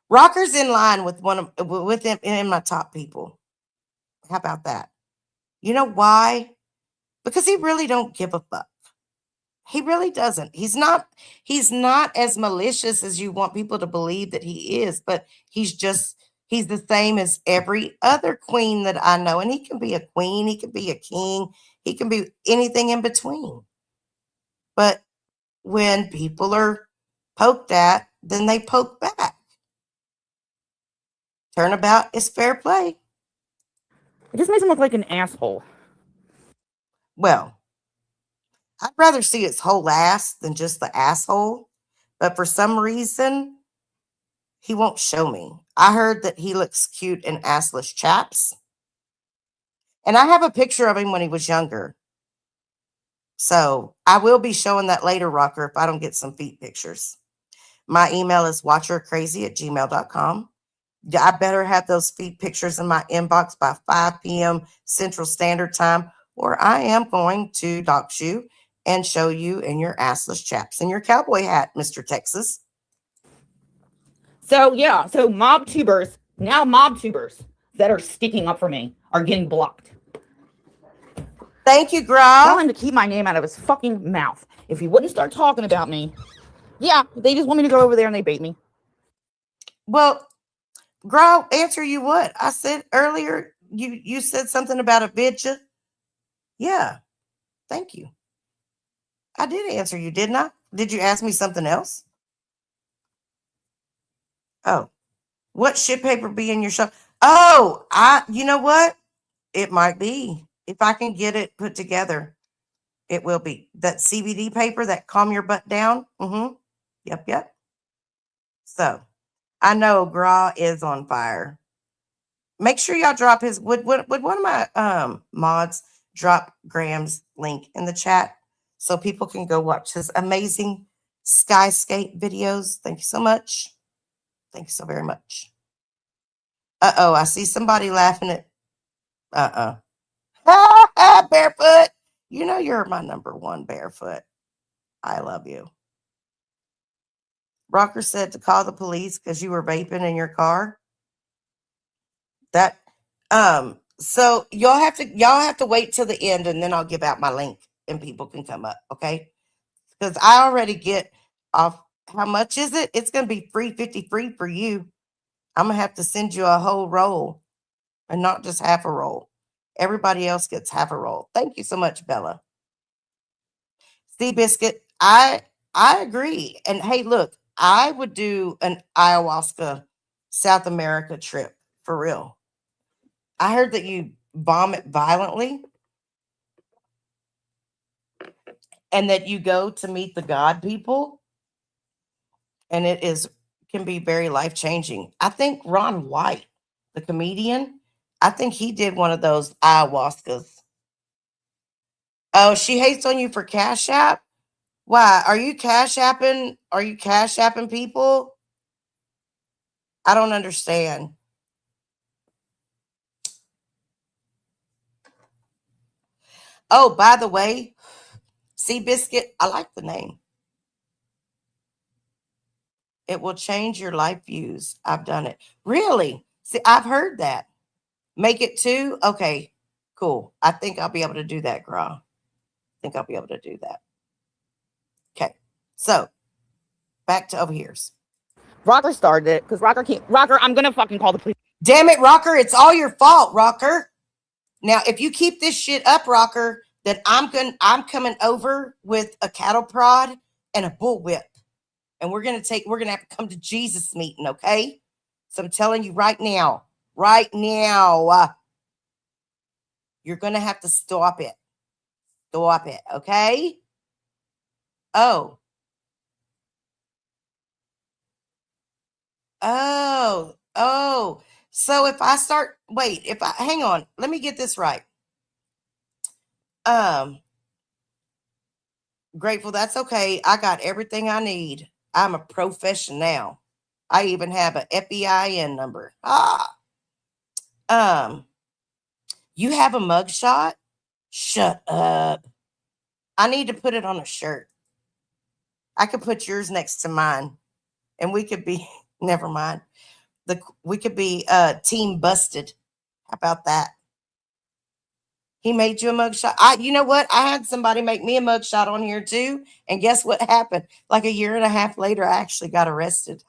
Rocker's in line with him in my top people. How about that? You know why? Because he really don't give a fuck. He really doesn't. He's not as malicious as you want people to believe that he is, but he's the same as every other queen that I know. And he can be a queen, he can be a king, he can be anything in between. But when people are poked at, then they poke back. Turnabout is fair play. It just makes him look like an asshole. Well, I'd rather see his whole ass than just the asshole. But for some reason, he won't show me. I heard that he looks cute in assless chaps. And I have a picture of him when he was younger. So I will be showing that later, Rocker, if I don't get some feet pictures. My email is watchercrazy@gmail.com. I better have those feet pictures in my inbox by 5 p.m. Central Standard Time, or I am going to dox you and show you in your assless chaps and your cowboy hat, Mr. Texas. So yeah, mob tubers that are sticking up for me are getting blocked. Thank you, Tell Gra. him to keep my name out of his fucking mouth. If he wouldn't start talking about me, yeah, they just want me to go over there and they bait me. Well, Gra, answer you what? I said earlier, you said something about a bitch. Yeah, thank you. I did answer you, didn't I? Did you ask me something else? Oh, what shit paper be in your shop? Oh, you know what? It might be. If I can get it put together, it will be. That CBD paper that calm your butt down. Yep. So I know Gra is on fire. Make sure y'all drop his. Would one of my mods drop Graham's link in the chat so people can go watch his amazing skyscape videos? Thank you so much. Thank you so very much. Uh-oh, I see somebody laughing at Barefoot. You know you're my number one, Barefoot. I love you. Rocker said to call the police because you were vaping in your car. So y'all have to wait till the end and then I'll give out my link. and people can come up, okay? Because I already get off. How much is it? It's going to be $3.50 free for you. I'm going to have to send you a whole roll and not just half a roll. Everybody else gets half a roll. Thank you so much, Bella. Seabiscuit, I agree. And hey, look, I would do an ayahuasca South America trip for real. I heard that you vomit violently and that you go to meet the God people, and it can be very life-changing. I think Ron White, the comedian, I think he did one of those ayahuascas. Oh, she hates on you for Cash App? Why? Are you Cash Apping? Are you Cash Apping people? I don't understand. Oh, by the way, Seabiscuit, I like the name. It will change your life views. I've done it. Really? See, I've heard that. Make it 2? Okay, cool. I think I'll be able to do that, Gra. I think I'll be able to do that. Okay, so back to over here's. Rocker started it because Rocker, I'm gonna fucking call the police. Damn it, Rocker. It's all your fault, Rocker. Now, if you keep this shit up, Rocker, then I'm coming over with a cattle prod and a bullwhip. And we're gonna have to come to Jesus meeting, okay? So I'm telling you right now, you're gonna have to stop it. Stop it, okay? Oh. So if I start, hang on, let me get this right. Grateful, that's okay. I got everything I need. I'm a professional. I even have an FEIN number. You have a mugshot? Shut up. I need to put it on a shirt. I could put yours next to mine, and we could be, never mind. We could be team busted. How about that? He made you a mugshot. You know what? I had somebody make me a mugshot on here too. And guess what happened? Like a year and a half later, I actually got arrested.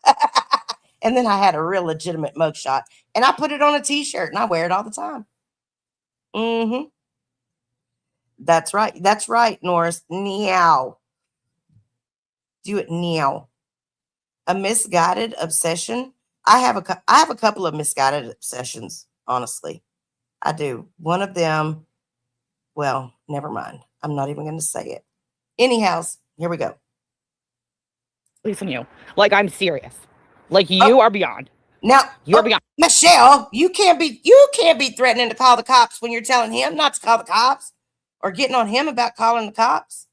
And then I had a real legitimate mugshot. And I put it on a t-shirt and I wear it all the time. Mm-hmm. That's right. That's right, Norris. Meow. Do it now. A misguided obsession. I have a couple of misguided obsessions, honestly. I do. One of them, well, never mind. I'm not even going to say it. Anyhow, here we go. Listen, you. Like, I'm serious. Like, you are beyond. Now, you're beyond. Michelle, you can't be threatening to call the cops when you're telling him not to call the cops or getting on him about calling the cops.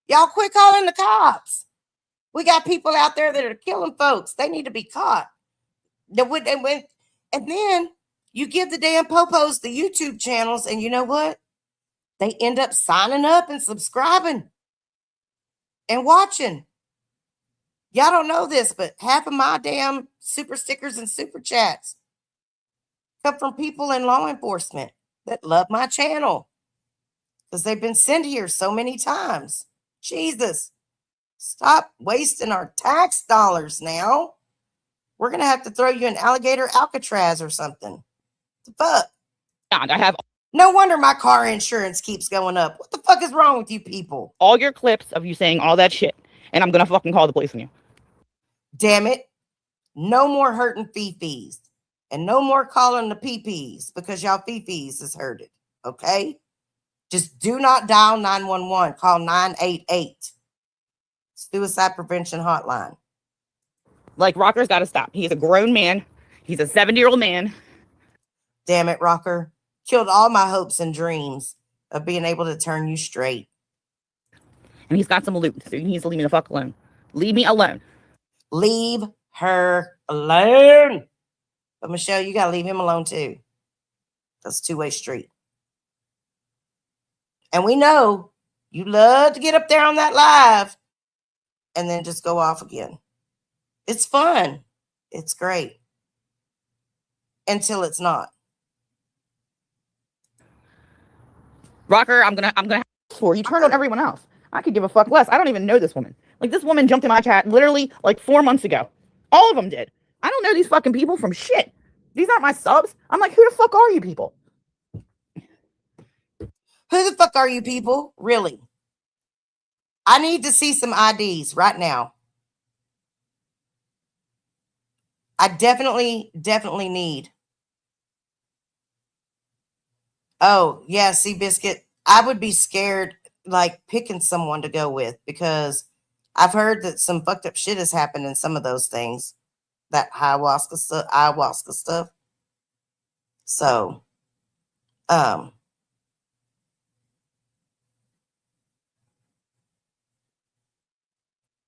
Y'all quit calling the cops. We got people out there that are killing folks. They need to be caught. And then you give the damn popos the YouTube channels, and you know what? They end up signing up and subscribing and watching. Y'all don't know this, but half of my damn super stickers and super chats come from people in law enforcement that love my channel because they've been sent here so many times. Jesus, stop wasting our tax dollars now. We're going to have to throw you in alligator Alcatraz or something. The fuck? I have. No wonder my car insurance keeps going up. What the fuck is wrong with you people? All your clips of you saying all that shit, and I'm going to fucking call the police on you. Damn it. No more hurting fifis. And no more calling the PPs because y'all fifis is hurted. Okay? Just do not dial 911. Call 988. Suicide Prevention Hotline. Like, Rocker's got to stop. He's a grown man. He's a 70-year-old man. Damn it, Rocker. Killed all my hopes and dreams of being able to turn you straight. And he's got some loot, so he needs to leave me the fuck alone. Leave me alone. Leave her alone. But Michelle, you got to leave him alone too. That's a two-way street. And we know you love to get up there on that live and then just go off again. It's fun. It's great. Until it's not. Rocker, I'm gonna for. You turned on everyone else. I could give a fuck less. I don't even know this woman. Like, this woman jumped in my chat literally like 4 months ago. All of them did. I don't know these fucking people from shit. These aren't my subs. I'm like, who the fuck are you people? Who the fuck are you people? Really? I need to see some IDs right now. I definitely need. Oh, yeah, Seabiscuit. I would be scared, like, picking someone to go with, because I've heard that some fucked up shit has happened in some of those things. That ayahuasca stuff. So,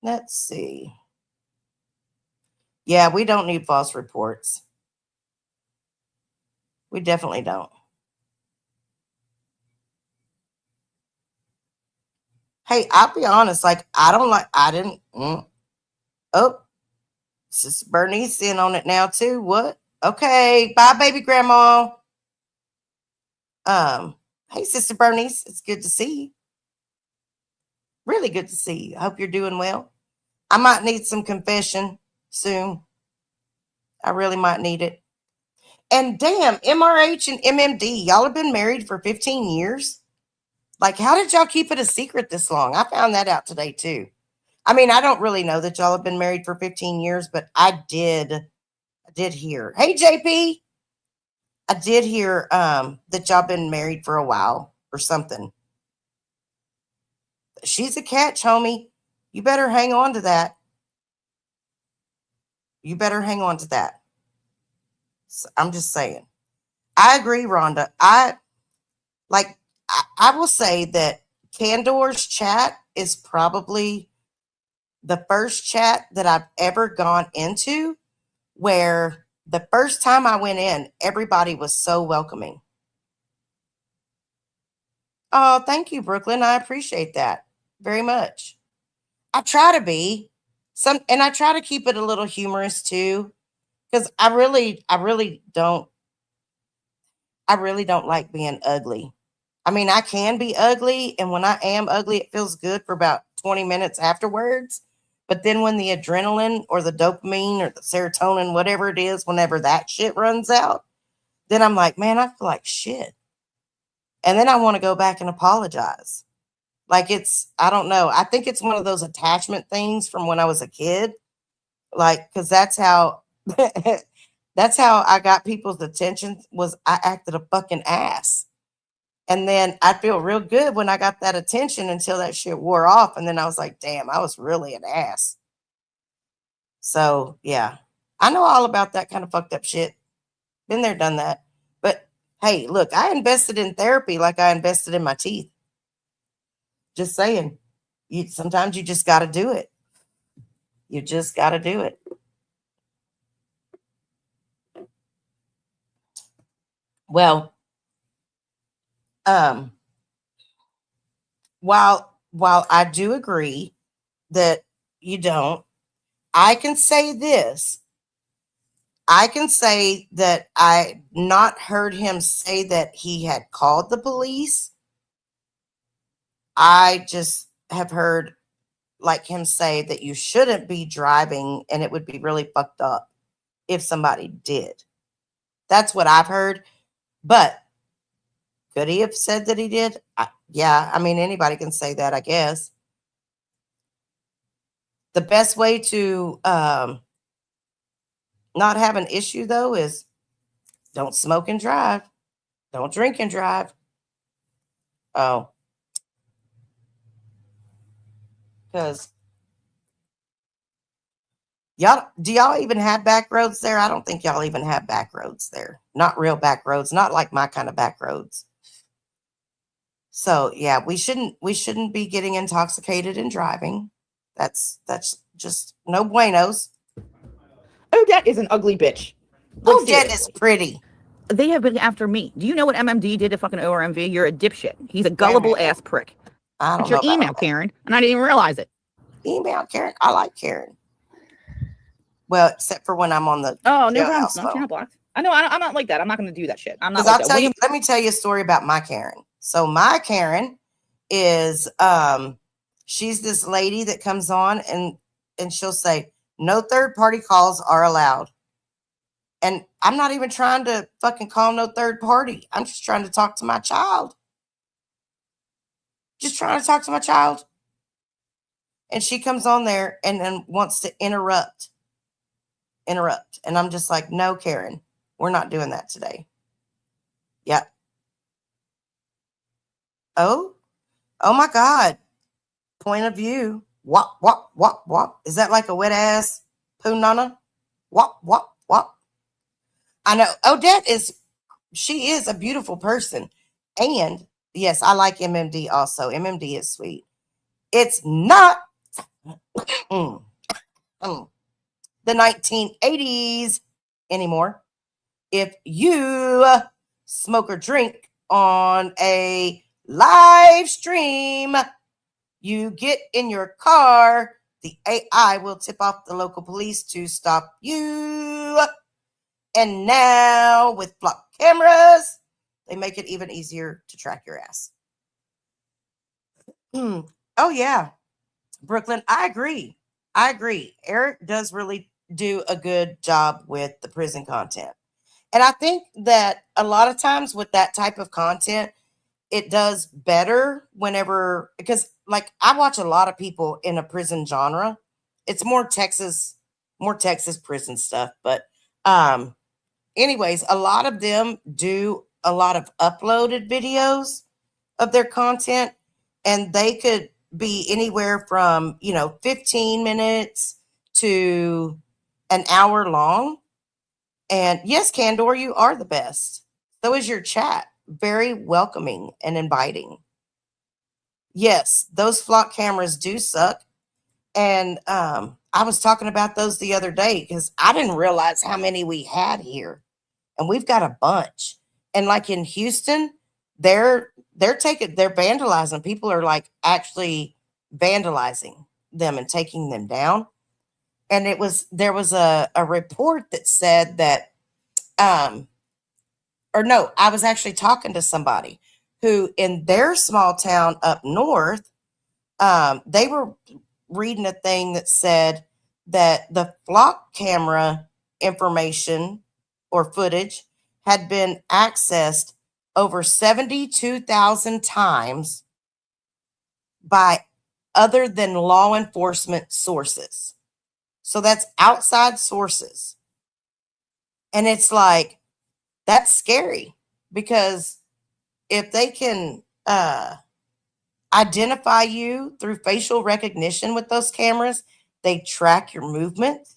let's see. Yeah, we don't need false reports. We definitely don't. Hey, I'll be honest. Like, Oh, Sister Bernice in on it now too. What? Okay. Bye, baby grandma. Hey, Sister Bernice. It's good to see you. Really good to see you. I hope you're doing well. I might need some confession soon. I really might need it. And damn, MRH and MMD, y'all have been married for 15 years? Like, how did y'all keep it a secret this long? I found that out today, too. I mean, I don't really know that y'all have been married for 15 years, but I did hear. Hey, JP. I did hear that y'all been married for a while or something. She's a catch, homie. You better hang on to that. You better hang on to that. So I'm just saying. I agree, Rhonda. I will say that Candor's chat is probably the first chat that I've ever gone into where the first time I went in, everybody was so welcoming. Oh, thank you, Brooklyn. I appreciate that very much. I try to be and I try to keep it a little humorous too, because I really don't like being ugly. I mean, I can be ugly, and when I am ugly, it feels good for about 20 minutes afterwards. But then when the adrenaline or the dopamine or the serotonin, whatever it is, whenever that shit runs out, then I'm like, man, I feel like shit. And then I want to go back and apologize. Like, I don't know. I think it's one of those attachment things from when I was a kid. Like, because that's how I got people's attention, was I acted a fucking ass. And then I feel real good when I got that attention until that shit wore off. And then I was like, damn, I was really an ass. So, yeah, I know all about that kind of fucked up shit. Been there, done that. But hey, look, I invested in therapy like I invested in my teeth. Just saying. Sometimes you just got to do it. You just got to do it. Well, while I do agree that you don't, I can say this. I can say that I not heard him say that he had called the police. I just have heard like him say that you shouldn't be driving and it would be really fucked up if somebody did. That's what I've heard. But could he have said that he did? Yeah, I mean, anybody can say that, I guess. The best way to not have an issue, though, is don't smoke and drive. Don't drink and drive. Oh. Because do y'all even have back roads there? I don't think y'all even have back roads there. Not real back roads, not like my kind of back roads. So yeah, we shouldn't be getting intoxicated and driving. That's just no buenos. Odette is an ugly bitch. Like, Odette is pretty. They have been after me. Do you know what MMD did to fucking ORMV? You're a dipshit. He's a gullible ass prick. I don't It's know your email, Karen, and I didn't even realize it. Email Karen. I like Karen. Well, except for when I'm on the no problem. No, phone. you're not blocked. I know. I'm not like that. I'm not going to do that shit. I'm not. Because Like let me tell you a story about my Karen. So my Karen is she's this lady that comes on and she'll say, no third party calls are allowed. And I'm not even trying to fucking call no third party. I'm just trying to talk to my child. Just trying to talk to my child. And she comes on there and then wants to interrupt. And I'm just like, no, Karen, we're not doing that today. Yep. Oh my God. Point of view. Wop, wop, wop, wop. Is that like a wet ass poo nana? Wop, wop, wop. I know Odette she is a beautiful person. And yes, I like MMD also. MMD is sweet. It's not the 1980s anymore. If you smoke or drink on a live stream, you get in your car, the AI will tip off the local police to stop you. And now with block cameras, they make it even easier to track your ass. Oh, yeah. Brooklyn, I agree. Eric does really do a good job with the prison content. And I think that a lot of times with that type of content, it does better whenever, because like I watch a lot of people in a prison genre. It's more Texas prison stuff. But anyways, a lot of them do a lot of uploaded videos of their content, and they could be anywhere from, 15 minutes to an hour long. And yes, Candor, you are the best. So is your chat. Very welcoming and inviting. Yes, those flock cameras do suck. And I was talking about those the other day because I didn't realize how many we had here. And we've got a bunch. And like in Houston, they're vandalizing. People are like actually vandalizing them and taking them down. And there was a report that said that, I was actually talking to somebody who in their small town up north, they were reading a thing that said that the flock camera information or footage had been accessed over 72,000 times by other than law enforcement sources. So that's outside sources. And it's like, that's scary because if they can identify you through facial recognition with those cameras, they track your movements,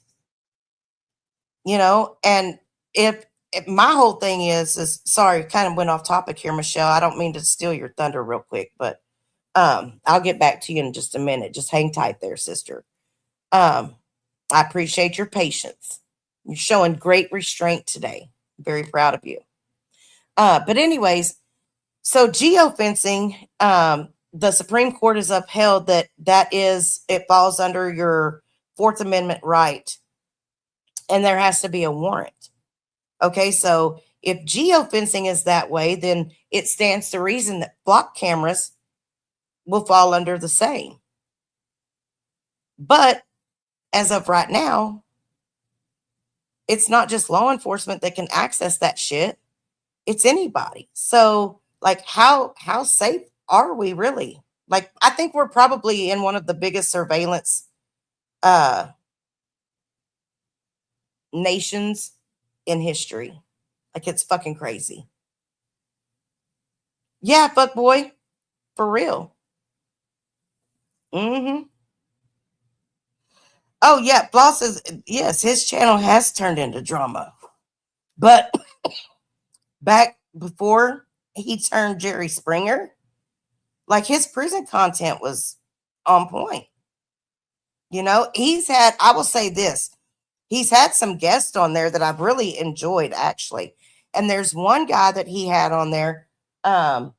and if my whole thing is sorry, kind of went off topic here, Michelle. I don't mean to steal your thunder real quick, but I'll get back to you in just a minute. Just hang tight there, sister. I appreciate your patience. You're showing great restraint today. Very proud of you. But anyways, so geofencing, the Supreme Court has upheld that it falls under your Fourth Amendment right. And there has to be a warrant. Okay, so if geofencing is that way, then it stands to reason that flock cameras will fall under the same. But as of right now, it's not just law enforcement that can access that shit. It's anybody. So, like, how safe are we really? Like, I think we're probably in one of the biggest surveillance nations in history. Like, it's fucking crazy. Yeah, fuck boy. For real. Oh, yeah. Floss is, yes, his channel has turned into drama. But back before he turned Jerry Springer, like his prison content was on point. I will say this, he's had some guests on there that I've really enjoyed, actually. And there's one guy that he had on there and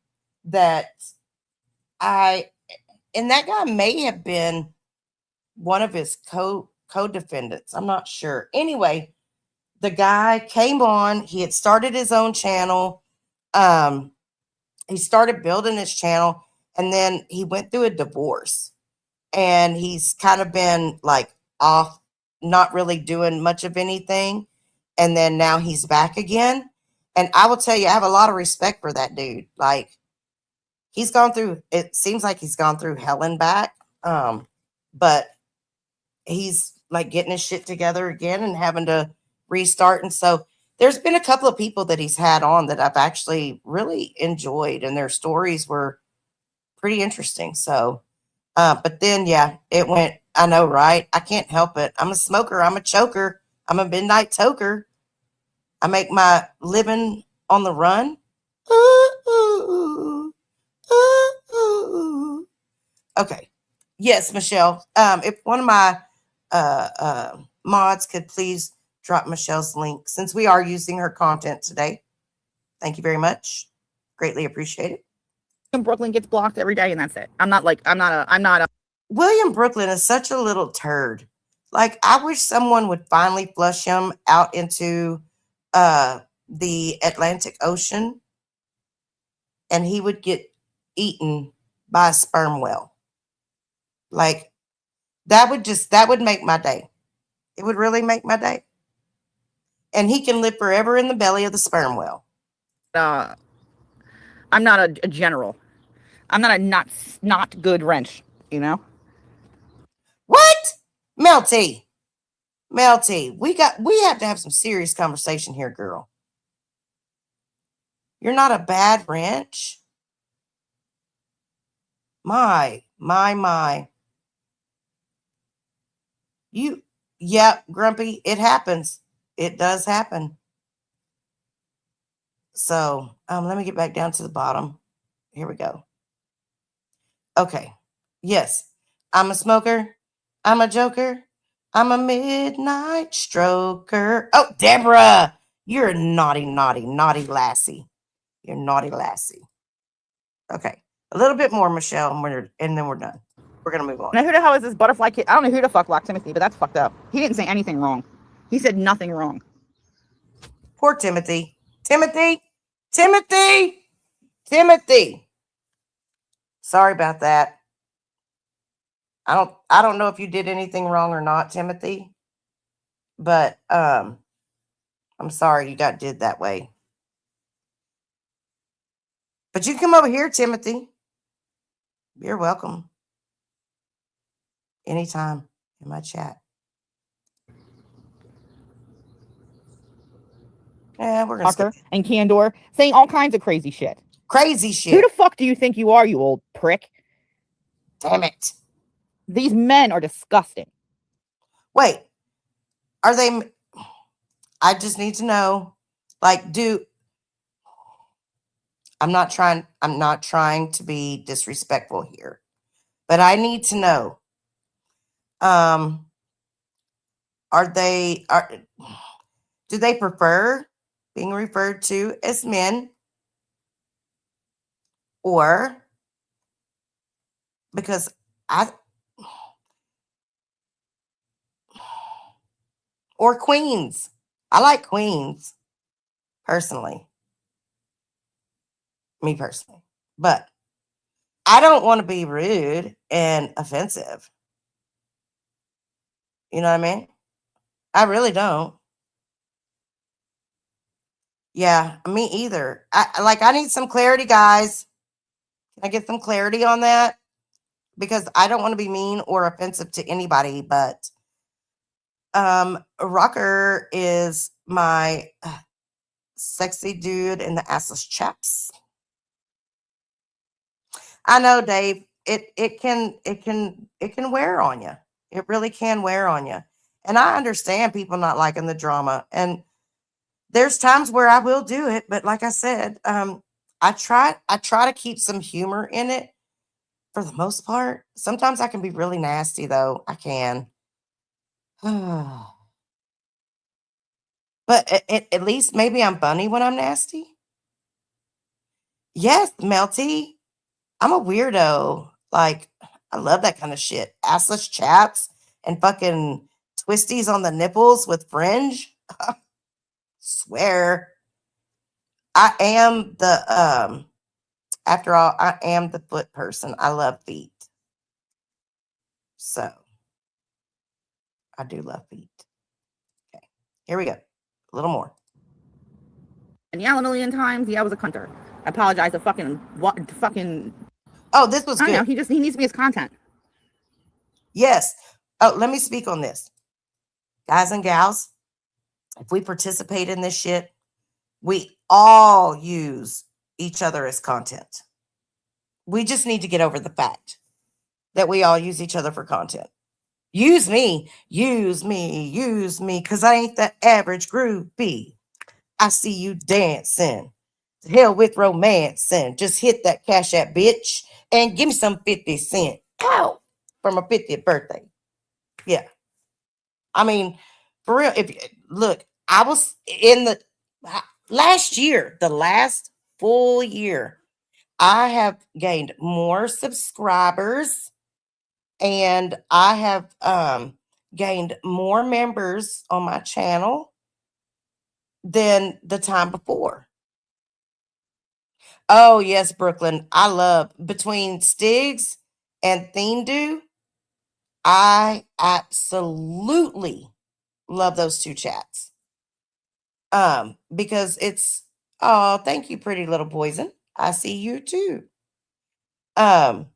that guy may have been one of his co-defendants. I'm not sure. Anyway, the guy came on. He had started his own channel. He started building his channel. and then he went through a divorce, and he's kind of been like off, not really doing much of anything, and then now he's back again. And I will tell you, I have a lot of respect for that dude. Like, he's gone through, it seems like he's gone through hell and back, but he's like getting his shit together again and having to restart. And so there's been a couple of people that he's had on that I've actually really enjoyed, and their stories were pretty interesting. So, but then, yeah, it went, I know, right? I can't help it. I'm a smoker. I'm a choker. I'm a midnight toker. I make my living on the run. Ooh, ooh, ooh. Okay. Yes, Michelle. If one of my mods could please drop Michelle's link, since we are using her content today. Thank you very much. Greatly appreciate it. Brooklyn gets blocked every day, and that's it. I'm not a William Brooklyn is such a little turd. Like, I wish someone would finally flush him out into the Atlantic Ocean, and he would get eaten by a sperm whale. Like, that would make my day. It would really make my day. And he can live forever in the belly of the sperm whale. I'm not a general. I'm not a not good wrench, you know? What? Melty. We have to have some serious conversation here, girl. You're not a bad wrench. My. Yeah, Grumpy, it happens. It does happen. So, let me get back down to the bottom. Here we go. Okay. Yes, I'm a smoker. I'm a joker. I'm a midnight stroker. Oh, Deborah, you're a naughty lassie. You're naughty lassie. Okay. A little bit more, Michelle, and then we're done. We're going to move on. Now, who the hell is this butterfly kid? I don't know who the fuck locked Timothy, but that's fucked up. He didn't say anything wrong. He said nothing wrong. Poor Timothy. Timothy. Sorry about that. I don't know if you did anything wrong or not, Timothy. But I'm sorry you got did that way. But you can come over here, Timothy. You're welcome. Anytime in my chat. Yeah, we're gonna skip And Candor saying all kinds of crazy shit. Crazy shit. Who the fuck do you think you are, you old prick? Damn it. These men are disgusting. Wait, are they? I just need to know. Like, I'm not trying to be disrespectful here, but I need to know. Do they prefer being referred to as men, or because or queens? I like queens personally. Me personally, but I don't want to be rude and offensive. You know what I mean? I really don't. Yeah, me either. I need some clarity, guys. Can I get some clarity on that? Because I don't want to be mean or offensive to anybody, but Rocker is my sexy dude in the assless chaps. I know, Dave. It can wear on you. It really can wear on you. And I understand people not liking the drama. And there's times where I will do it, but like I said, I try to keep some humor in it for the most part. Sometimes I can be really nasty though. I can. But at least maybe I'm funny when I'm nasty. Yes, Melty. I'm a weirdo. Like, I love that kind of shit. Assless chaps and fucking twisties on the nipples with fringe. Swear. I am the After all, I am the foot person. I love feet. So I do love feet. Okay, here we go. A little more. And yell a million times. Yeah, I was a cunter. I apologize to fucking. Oh, this was I don't know. good. He needs to be his content. Yes. Oh, let me speak on this. Guys and gals, if we participate in this shit, we all use each other as content. We just need to get over the fact that we all use each other for content. Use me, because I ain't the average groupie. I see you dancing. To hell with romancing. Just hit that Cash App, bitch, and give me some 50 cents. Ow! For my 50th birthday. Yeah. I mean, for real, look, I was in the last year, the last full year, I have gained more subscribers and I have gained more members on my channel than the time before. Oh, yes, Brooklyn. I love between Stigs and Theme I absolutely love those two chats. Because it's thank you, pretty little poison. I see you too. But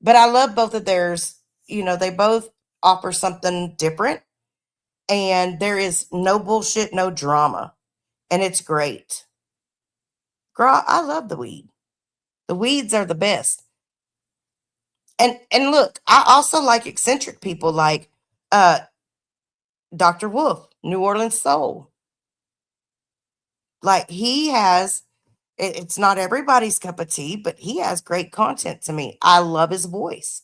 I love both of theirs. You know, they both offer something different, and there is no bullshit, no drama, and it's great. Girl, I love the weed. The weeds are the best. And look, I also like eccentric people like Dr. Wolf, New Orleans Soul. Like he has, it's not everybody's cup of tea, but he has great content to me. I love his voice.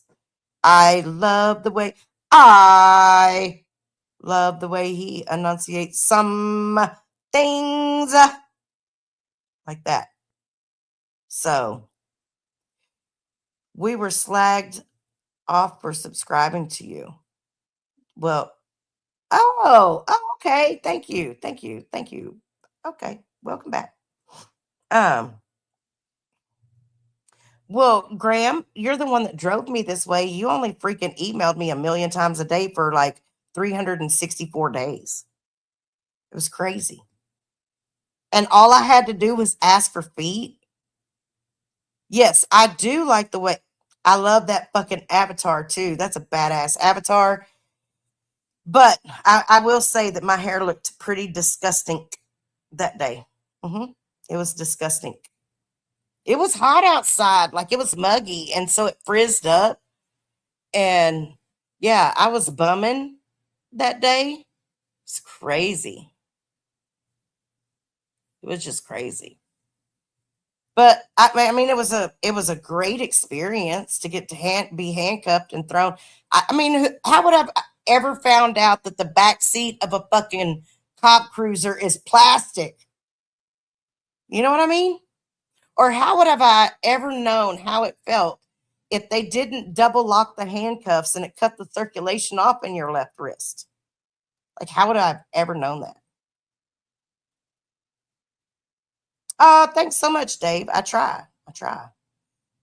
I love the way he enunciates some things like that. So we were slagged off for subscribing to you. Well, okay. Thank you. Okay, welcome back. Well, Graham, you're the one that drove me this way. You only freaking emailed me 1,000,000 times a day for like 364 days. It was crazy. And all I had to do was ask for feet. Yes, I do like the way. I love that fucking avatar too. That's a badass avatar. But I will say that my hair looked pretty disgusting that day. It was disgusting. It was hot outside, like it was muggy, and so it frizzed up. And yeah, I was bumming that day. It's crazy. It was just crazy. But I mean, it was a great experience to get to be handcuffed and thrown. I mean, how would I have ever found out that the back seat of a fucking cop cruiser is plastic? You know what I mean? Or how would have I ever known how it felt if they didn't double lock the handcuffs and it cut the circulation off in your left wrist? Like, how would I have ever known that? Thanks so much, Dave. I try.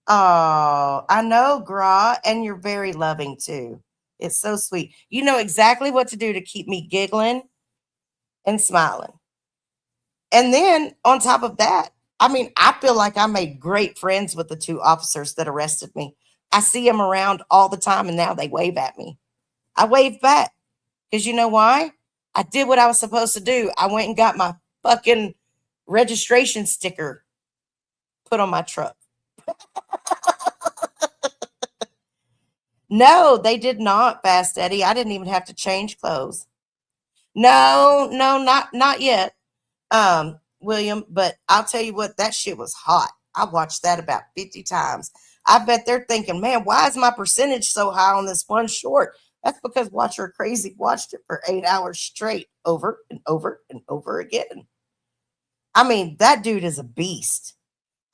Oh, I know, Gra, and you're very loving too. It's so sweet. You know exactly what to do to keep me giggling and smiling. And then on top of that, I mean, I feel like I made great friends with the two officers that arrested me. I see them around all the time, and now they wave at me. I wave back because you know why? I did what I was supposed to do. I went and got my fucking registration sticker put on my truck. No, they did not, Fast Eddie. I didn't even have to change clothes. No, not yet, William. But I'll tell you what, that shit was hot. I watched that about 50 times. I bet they're thinking, man, why is my percentage so high on this one short? That's because Watcher Crazy watched it for 8 hours straight, over and over and over again. I mean, that dude is a beast.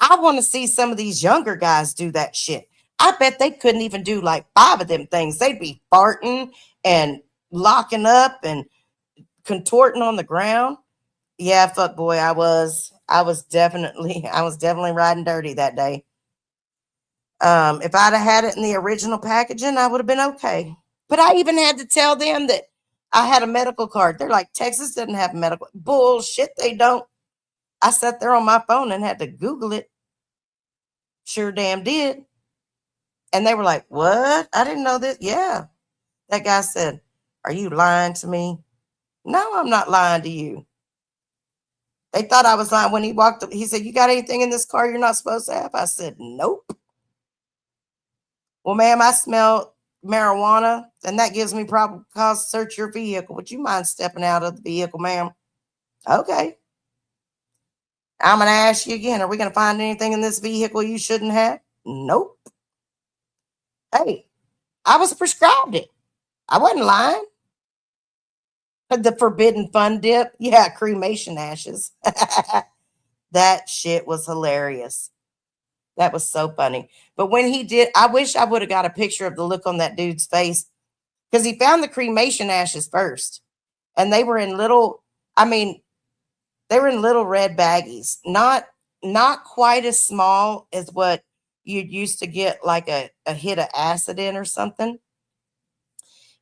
I want to see some of these younger guys do that shit. I bet they couldn't even do like 5 of them things. They'd be farting and locking up and contorting on the ground. Yeah, fuck boy, I was definitely riding dirty that day. If I'd have had it in the original packaging, I would have been okay. But I even had to tell them that I had a medical card. They're like, Texas doesn't have medical. Bullshit, they don't. I sat there on my phone and had to Google it. Sure damn did. And they were like, what? I didn't know this. Yeah. That guy said, are you lying to me? No, I'm not lying to you. They thought I was lying when he walked up. He said, you got anything in this car you're not supposed to have? I said, nope. Well, ma'am, I smell marijuana, and that gives me probable cause to search your vehicle. Would you mind stepping out of the vehicle, ma'am? Okay. I'm going to ask you again. Are we going to find anything in this vehicle you shouldn't have? Nope. Hey, I was prescribed it. I wasn't lying. The forbidden fun dip. Yeah, cremation ashes. That shit was hilarious. That was so funny. But when he did, I wish I would have got a picture of the look on that dude's face, because he found the cremation ashes first. And they were in little, they were in little red baggies. Not quite as small as what you'd used to get like a hit of acid in or something.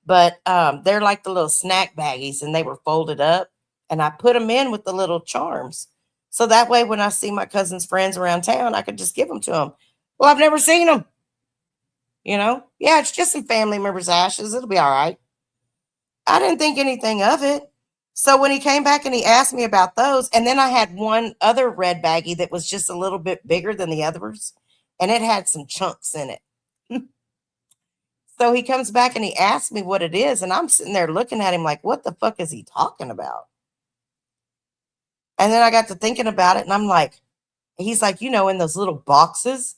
But they're like the little snack baggies, and they were folded up. And I put them in with the little charms. So that way, when I see my cousin's friends around town, I could just give them to them. Well, I've never seen them. Yeah, it's just some family members' ashes. It'll be all right. I didn't think anything of it. So when he came back and he asked me about those, and then I had one other red baggie that was just a little bit bigger than the others, and it had some chunks in it. So he comes back and he asks me what it is, and I'm sitting there looking at him like, what the fuck is he talking about? And then I got to thinking about it, and I'm like, he's like, in those little boxes.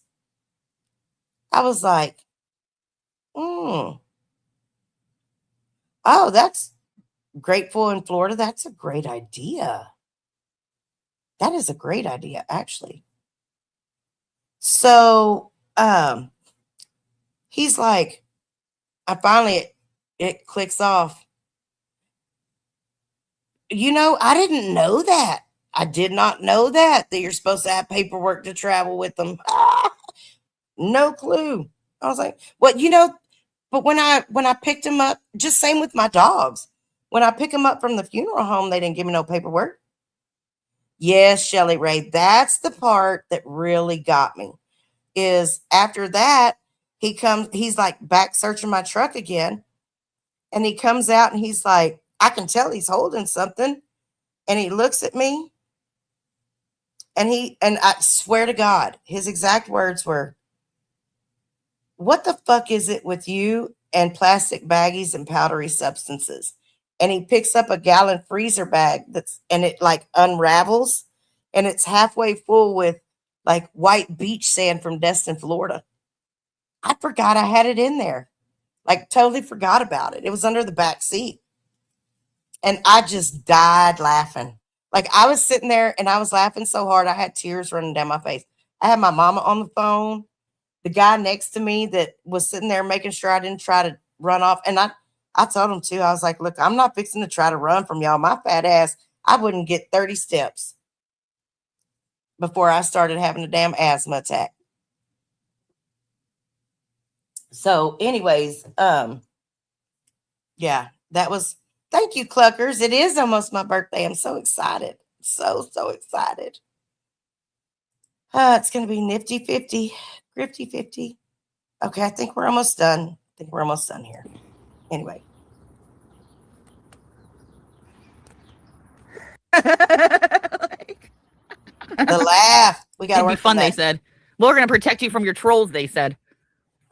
I was like, oh, that's grateful in Florida. That's a great idea. That is a great idea, actually. So he's like, it clicks off. I didn't know that. I did not know that you're supposed to have paperwork to travel with them. No clue. I was like, but when I picked him up, just same with my dogs. When I pick them up from the funeral home, they didn't give me no paperwork. Yes, Shelly Ray, that's the part that really got me. Is after that, he's like back searching my truck again. And he comes out and he's like, I can tell he's holding something. And he looks at me. And I swear to God, his exact words were, what the fuck is it with you and plastic baggies and powdery substances? And he picks up a gallon freezer bag and it like unravels, and it's halfway full with like white beach sand from Destin, Florida. I forgot I had it in there. Like totally forgot about it. It was under the back seat. And I just died laughing. Like I was sitting there and I was laughing so hard I had tears running down my face. I had my mama on the phone, the guy next to me that was sitting there making sure I didn't try to run off. And I told him too, I was like, look, I'm not fixing to try to run from y'all. My fat ass, I wouldn't get 30 steps before I started having a damn asthma attack. So anyways, yeah, that was, thank you, Cluckers. It is almost my birthday. I'm so excited. So excited. It's going to be nifty 50, grifty 50. Okay, I think we're almost done. Here. Anyway. The laugh. We got to It'd be work fun, on they that. said. Well, we're going to protect you from your trolls, they said.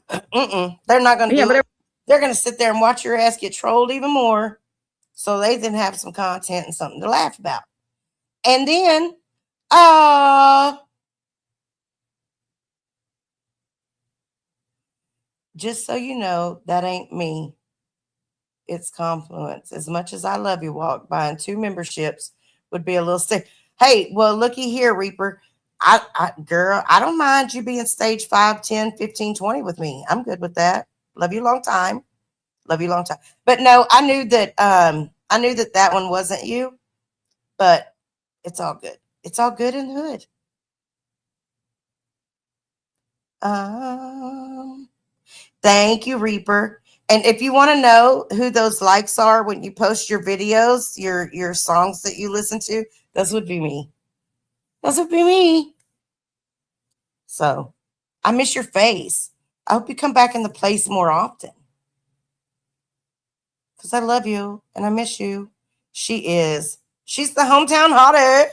They're not going to do it. They're going to sit there and watch your ass get trolled even more, so they then have some content and something to laugh about. And then, just so you know, that ain't me. It's Confluence. As much as I love you, Walk, buying 2 memberships would be a little stick. Hey, well, looky here, Reaper. Girl, I don't mind you being stage 5, 10, 15, 20 with me. I'm good with that. Love you a long time. But no, I knew that that one wasn't you, but it's all good. It's all good in the hood. Thank you, Reaper. And if you want to know who those likes are when you post your videos, your songs that you listen to, those would be me. Those would be me. So I miss your face. I hope you come back in the place more often. Because I love you and I miss you. She's the hometown hottie.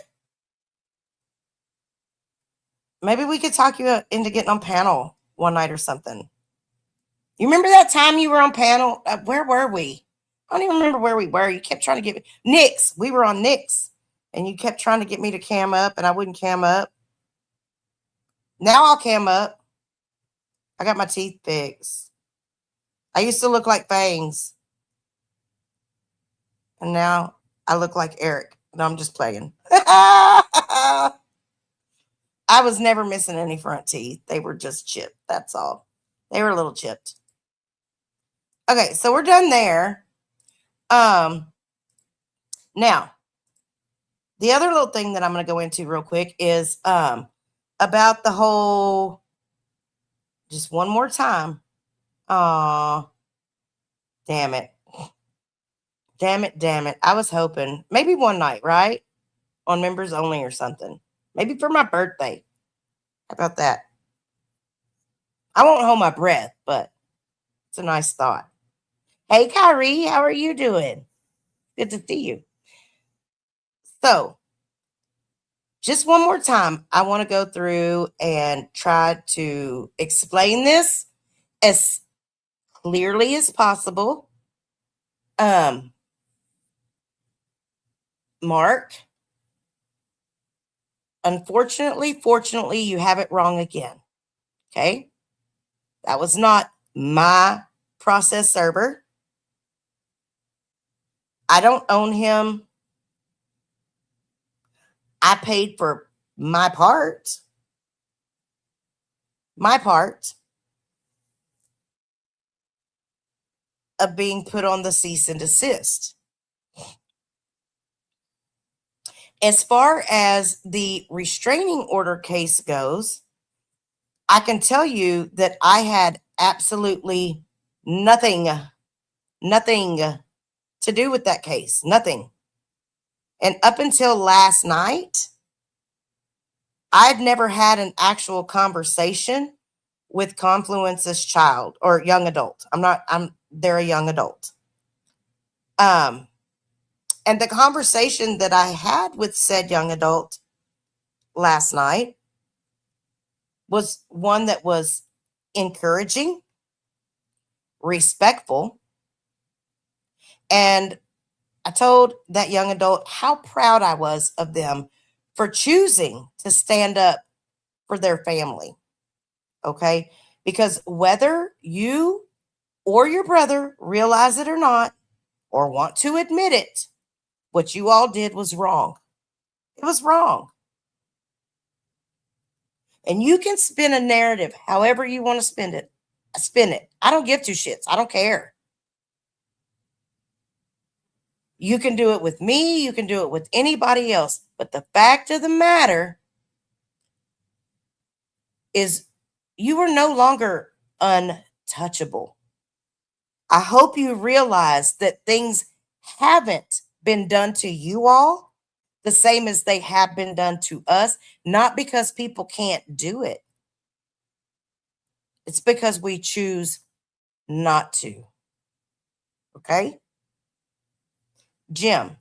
Maybe we could talk you into getting on panel one night or something. You remember that time you were on panel? Where were we? I don't even remember where we were. You kept trying to get me. Nick's. We were on Nick's. And you kept trying to get me to cam up, and I wouldn't cam up. Now I'll cam up. I got my teeth fixed. I used to look like Fangs. And now I look like Eric. No, I'm just playing. I was never missing any front teeth. They were just chipped. That's all. They were a little chipped. Okay, so we're done there. Now, the other little thing that I'm going to go into real quick is about the whole, just one more time. Aw, damn it. Damn it. I was hoping maybe one night, right? On members only or something. Maybe for my birthday. How about that? I won't hold my breath, but it's a nice thought. Hey, Kyrie, how are you doing? Good to see you. So, just one more time, I want to go through and try to explain this as clearly as possible. Mark, fortunately, you have it wrong again. Okay? That was not my process server. I don't own him. I paid for my part. Of being put on the cease and desist. As far as the restraining order case goes, I can tell you that I had absolutely nothing to do with that case. Nothing. And up until last night, I'd never had an actual conversation with Confluence's child or young adult. They're a young adult. And the conversation that I had with said young adult last night was one that was encouraging, respectful, and I told that young adult how proud I was of them for choosing to stand up for their family. Okay? Because whether you or your brother realize it or not, or want to admit it, what you all did was wrong. It was wrong. And you can spin a narrative however you want to spin it. I don't give two shits. I don't care. You can do it with me. You can do it with anybody else. But the fact of the matter is you are no longer untouchable. I hope you realize that things haven't been done to you all the same as they have been done to us, not because people can't do it. It's because we choose not to. Okay? Jim,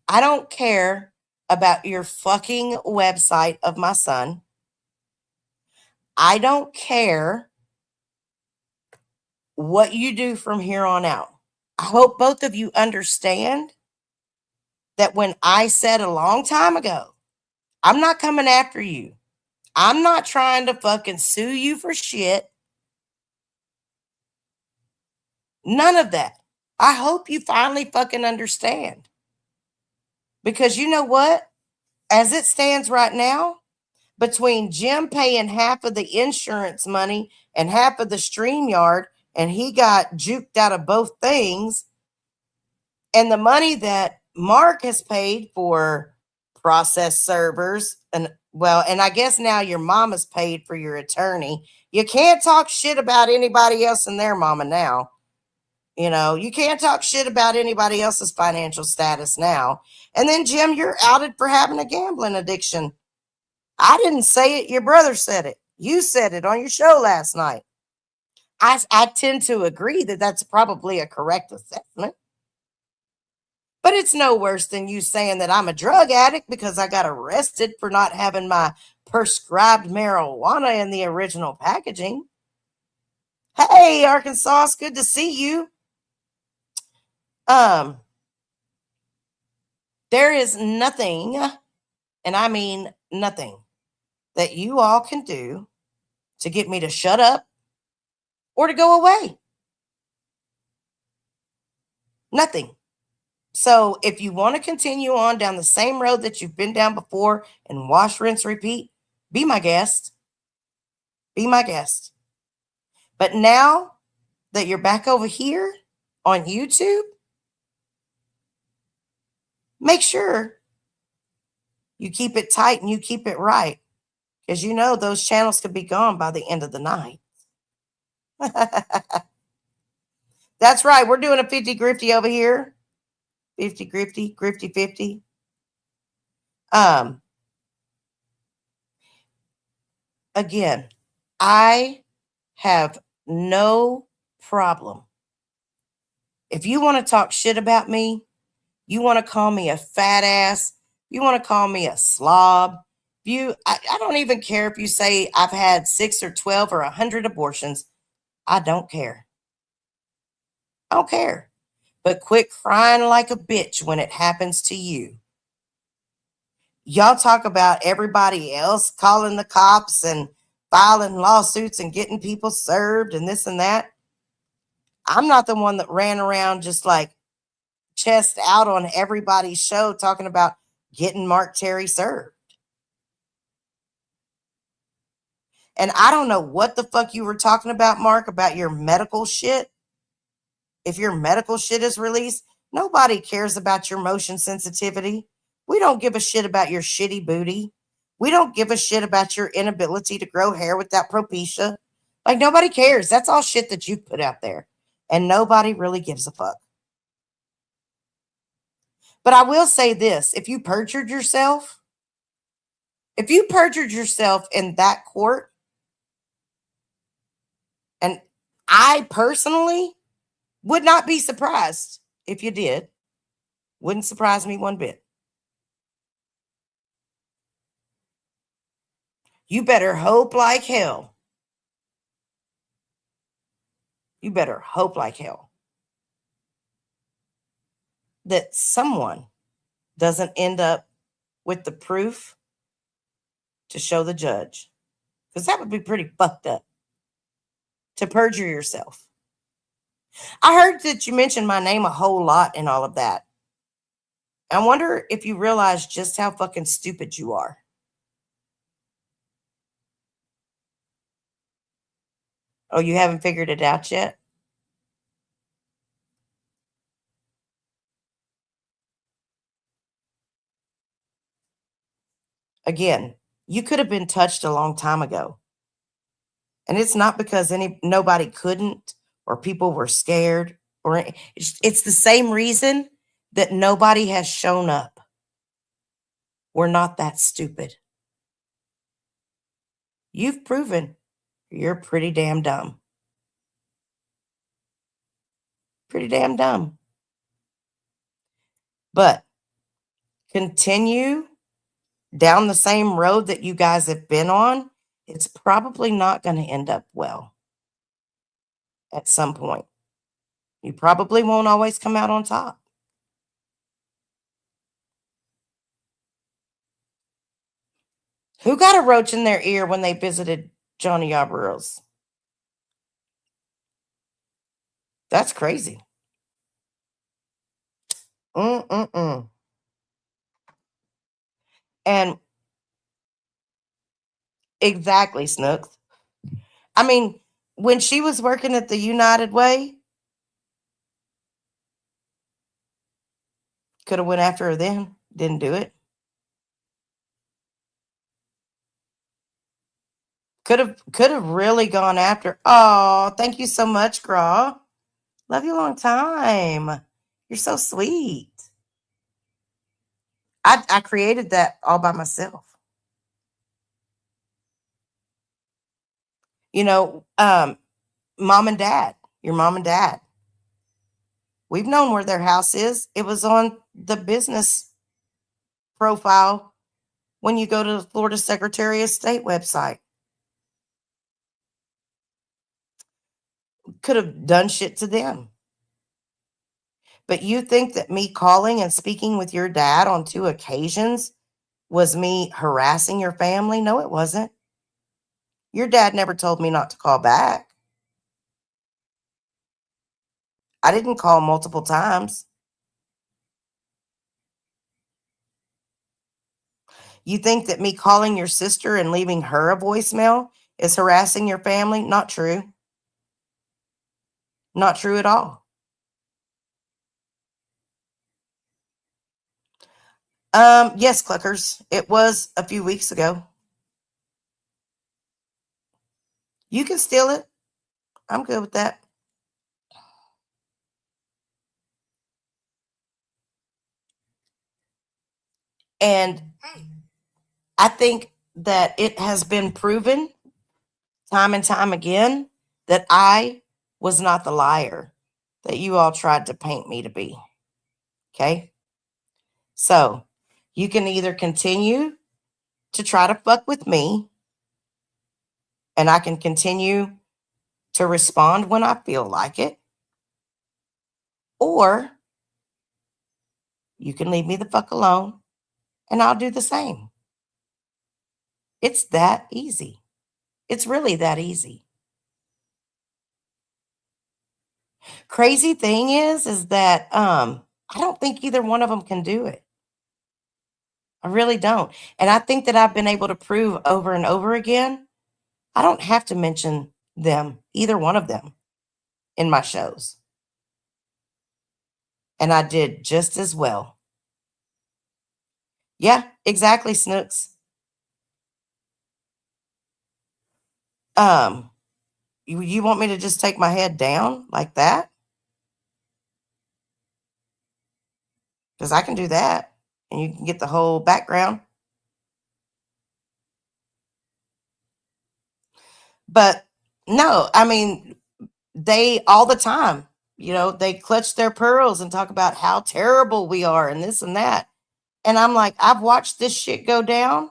I don't care about your fucking website of my son. I don't care what you do from here on out. I hope both of you understand that when I said a long time ago, I'm not coming after you. I'm not trying to fucking sue you for shit. None of that. I hope you finally fucking understand. Because you know what? As it stands right now, between Jim paying half of the insurance money and half of the StreamYard, and he got juked out of both things, and the money that Mark has paid for process servers, and well, and I guess now your mama's paid for your attorney. You can't talk shit about anybody else and their mama now. You know, you can't talk shit about anybody else's financial status now. And then, Jim, you're outed for having a gambling addiction. I didn't say it. Your brother said it. You said it on your show last night. I tend to agree that that's probably a correct assessment. But it's no worse than you saying that I'm a drug addict because I got arrested for not having my prescribed marijuana in the original packaging. Hey, Arkansas, it's good to see you. There is nothing, and I mean nothing, that you all can do to get me to shut up or to go away. Nothing. So if you want to continue on down the same road that you've been down before and wash, rinse, repeat, be my guest. Be my guest. But now that you're back over here on YouTube, make sure you keep it tight and you keep it right, because you know those channels could be gone by the end of the night. That's right. We're doing a 50 grifty over here. 50 grifty, grifty 50. Again, I have no problem. If you want to talk shit about me, you want to call me a fat ass, you want to call me a slob, I don't even care if you say I've had 6 or 12 or 100 abortions. I don't care. I don't care. But quit crying like a bitch when it happens to you. Y'all talk about everybody else calling the cops and filing lawsuits and getting people served and this and that. I'm not the one that ran around just like chest out on everybody's show talking about getting Mark Terry served. And I don't know what the fuck you were talking about, Mark, about your medical shit. If your medical shit is released, nobody cares about your motion sensitivity. We don't give a shit about your shitty booty. We don't give a shit about your inability to grow hair without Propecia. Like, nobody cares. That's all shit that you put out there. And nobody really gives a fuck. But I will say this. If you perjured yourself in that court, and I personally would not be surprised if you did. Wouldn't surprise me one bit. You better hope like hell. You better hope like hell that someone doesn't end up with the proof to show the judge. Because that would be pretty fucked up to perjure yourself. I heard that you mentioned my name a whole lot and all of that. I wonder if you realize just how fucking stupid you are. Oh, you haven't figured it out yet? Again, you could have been touched a long time ago. And it's not because nobody couldn't or people were scared, or it's the same reason that nobody has shown up. We're not that stupid. You've proven you're pretty damn dumb. Pretty damn dumb. But continue down the same road that you guys have been on. It's probably not going to end up well at some point. You probably won't always come out on top. Who got a roach in their ear when they visited Johnny Yarbrough's? That's crazy. And exactly, Snooks. I mean, when she was working at the United Way, could have went after her then. Didn't do it. Could have really gone after. Oh, thank you so much, Graw. Love you a long time. You're so sweet. I created that all by myself. You know, mom and dad, your mom and dad. We've known where their house is. It was on the business profile when you go to the Florida Secretary of State website. Could have done shit to them. But you think that me calling and speaking with your dad on 2 occasions was me harassing your family? No, it wasn't. Your dad never told me not to call back. I didn't call multiple times. You think that me calling your sister and leaving her a voicemail is harassing your family? Not true. Not true at all. Yes, Cluckers. It was a few weeks ago. You can steal it. I'm good with that. And I think that it has been proven time and time again that I was not the liar that you all tried to paint me to be. Okay? So you can either continue to try to fuck with me, and I can continue to respond when I feel like it, or you can leave me the fuck alone and I'll do the same. It's that easy. It's really that easy. Crazy thing is that I don't think either one of them can do it. I really don't. And I think that I've been able to prove over and over again, I don't have to mention them, either one of them, in my shows. And I did just as well. Yeah, exactly, Snooks. You want me to just take my head down like that? Because I can do that. And you can get the whole background. But no, I mean, they all the time, they clutch their pearls and talk about how terrible we are and this and that. And I'm like, I've watched this shit go down.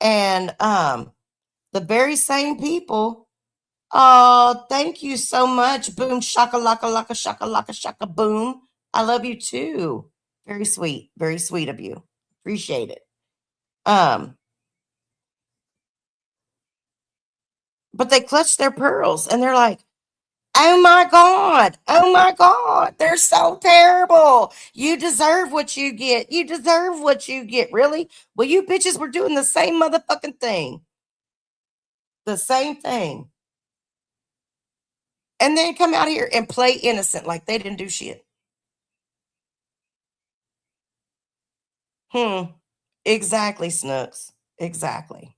And the very same people, oh, thank you so much. Boom, shaka laka laka shaka laka shaka boom. I love you too. Very sweet of you. Appreciate it. But they clutch their pearls and they're like, oh my God, they're so terrible. You deserve what you get. You deserve what you get. Really? Well, you bitches were doing the same motherfucking thing. The same thing. And then come out here and play innocent like they didn't do shit. Exactly, Snooks. Exactly.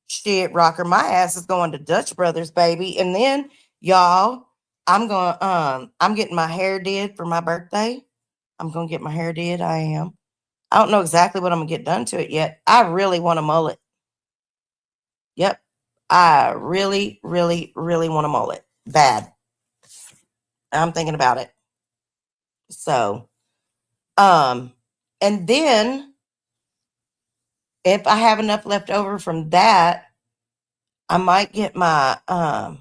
Shit, Rocker, my ass is going to Dutch Brothers, baby. And then, y'all, I'm getting my hair did for my birthday. I'm gonna get my hair did. I am. I don't know exactly what I'm gonna get done to it yet. I really want a mullet. Yep. I really, really, really want a mullet. Bad. I'm thinking about it. So, and then if I have enough left over from that, I might get my I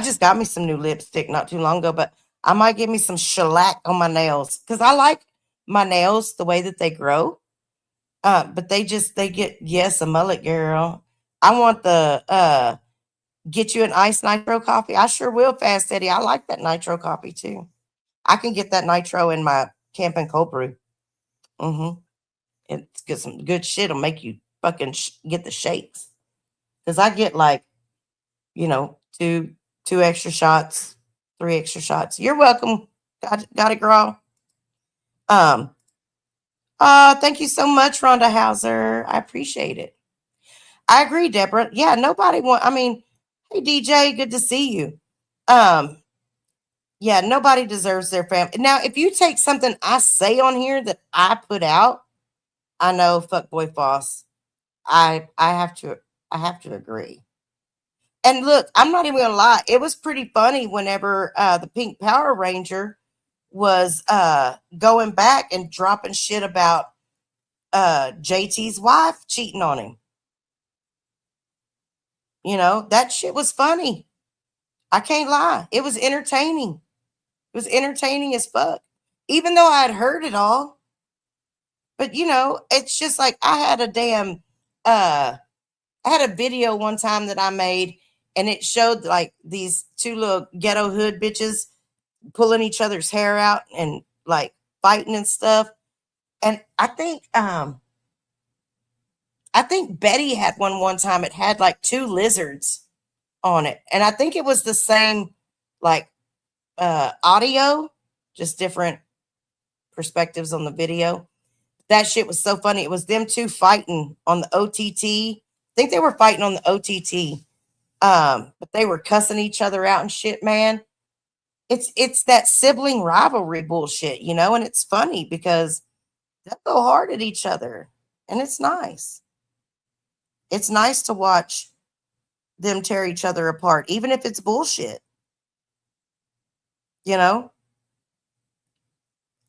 just got me some new lipstick not too long ago, but I might get me some shellac on my nails because I like my nails the way that they grow. But they get, yes, a mullet, girl. I want the get you an iced nitro coffee. I sure will, Fast Eddie. I like that nitro coffee too. I can get that nitro in my camping cold brew. It's good, some good shit. It'll make you fucking get the shakes. Because I get like, two extra shots, 3 extra shots. You're welcome. Got it, girl. Thank you so much, Rhonda Hauser. I appreciate it. I agree, Deborah. Yeah, nobody want. I mean, hey DJ, good to see you. Um, yeah, nobody deserves their family. Now, if you take something I say on here that I put out, I know, fuckboy Foss. I have to agree. And look, I'm not even gonna lie. It was pretty funny whenever the Pink Power Ranger was going back and dropping shit about JT's wife cheating on him. You know, that shit was funny. I can't lie. It was entertaining. It was entertaining as fuck. Even though I had heard it all. But you know, it's just like I had a damn I had a video one time that I made and it showed like these two little ghetto hood bitches pulling each other's hair out and like fighting and stuff. And I think Betty had one time. It had like two lizards on it. And I think it was the same like audio, just different perspectives on the video. That shit was so funny. It was them two fighting on the OTT. I think they were fighting on the OTT. But they were cussing each other out and shit, man. It's that sibling rivalry bullshit, you know, and it's funny because they go hard at each other. And it's nice. It's nice to watch them tear each other apart, even if it's bullshit. You know?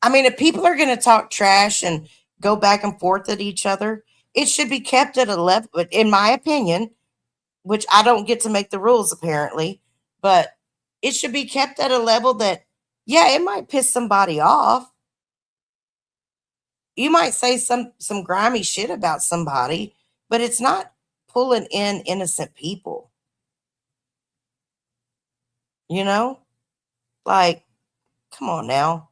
I mean, if people are going to talk trash and go back and forth at each other, it should be kept at a level, in my opinion, which I don't get to make the rules apparently, but it should be kept at a level that, yeah, it might piss somebody off. You might say some grimy shit about somebody, but it's not pulling in innocent people. You know? Like, come on now.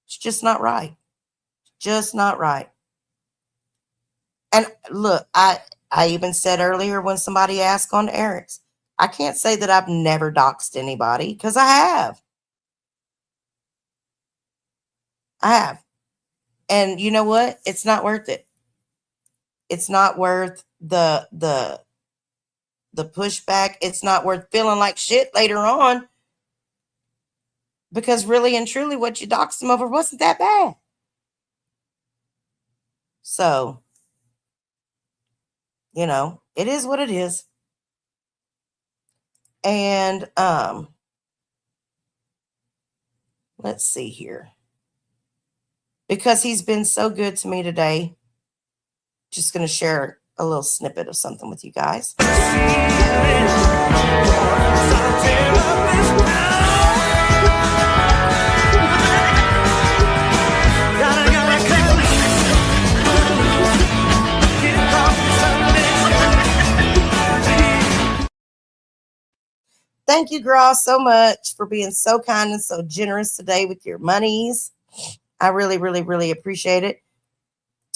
It's just not right. Just not right. And look, I even said earlier when somebody asked on Eric's, I can't say that I've never doxed anybody because I have. I have. And you know what? It's not worth it. It's not worth the pushback. It's not worth feeling like shit later on. Because really and truly what you doxed them over wasn't that bad. So, you know, it is what it is. And let's see here. Because he's been so good to me today, just going to share a little snippet of something with you guys. Thank you, Graw, so much for being so kind and so generous today with your monies. I really, really, really appreciate it.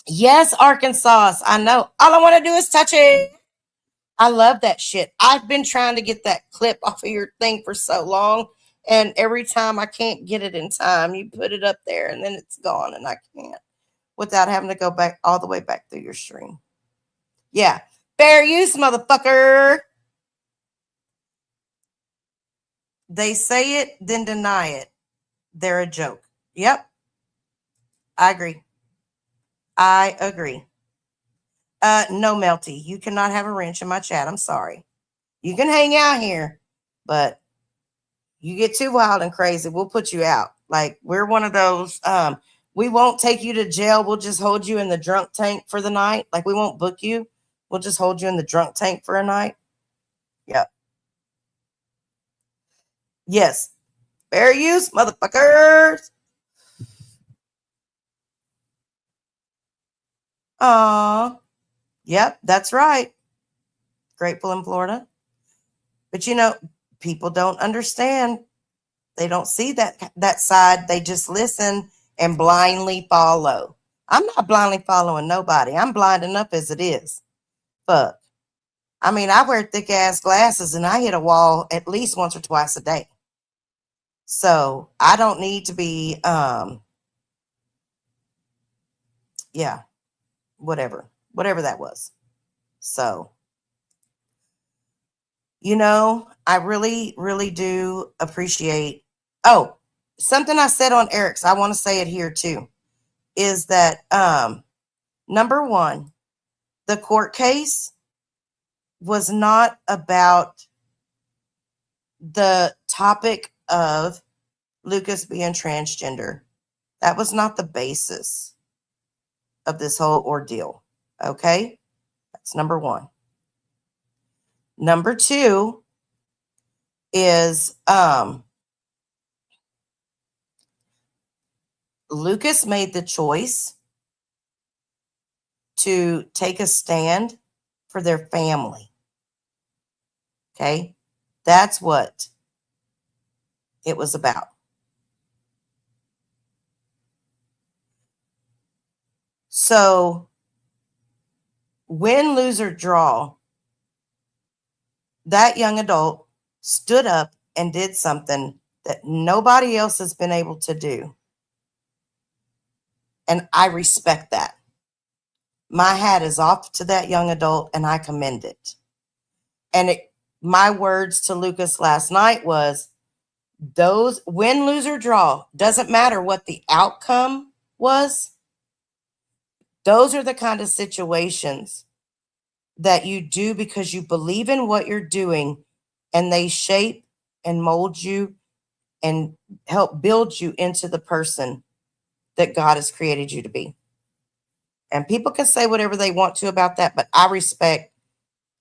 Yes, Arkansas. I know. All I want to do is touch it. I love that shit. I've been trying to get that clip off of your thing for so long. And every time I can't get it in time, you put it up there and then it's gone and I can't without having to go back all the way back through your stream. Yeah. Fair use, motherfucker. They say it, then deny it. They're a joke. Yep. I agree. I agree. No, Melty, you cannot have a wrench in my chat. I'm sorry. You can hang out here, but you get too wild and crazy, we'll put you out. Like, we're one of those, we won't take you to jail. We'll just hold you in the drunk tank for the night. Like, we won't book you. We'll just hold you in the drunk tank for a night. Yep. Yes. Fair use, motherfuckers. Yep, that's right. Grateful in Florida. But you know, people don't understand. They don't see that side. They just listen and blindly follow. I'm not blindly following nobody. I'm blind enough as it is. Fuck. I mean, I wear thick ass glasses and I hit a wall at least once or twice a day. So I don't need to be yeah, whatever that was. So, you know, I really, really do appreciate. Oh, something I said on Eric's, I want to say it here too, is that number one, the court case was not about the topic of Lucas being transgender. That was not the basis of this whole ordeal. Okay? That's number one. Number two is Lucas made the choice to take a stand for their family. Okay? That's what it was about. So, win, lose, or draw, that young adult stood up and did something that nobody else has been able to do. And I respect that. My hat is off to that young adult, and I commend it. And my words to Lucas last night was, those win, lose, or draw, doesn't matter what the outcome was. Those are the kind of situations that you do because you believe in what you're doing, and they shape and mold you and help build you into the person that God has created you to be. And people can say whatever they want to about that, but I respect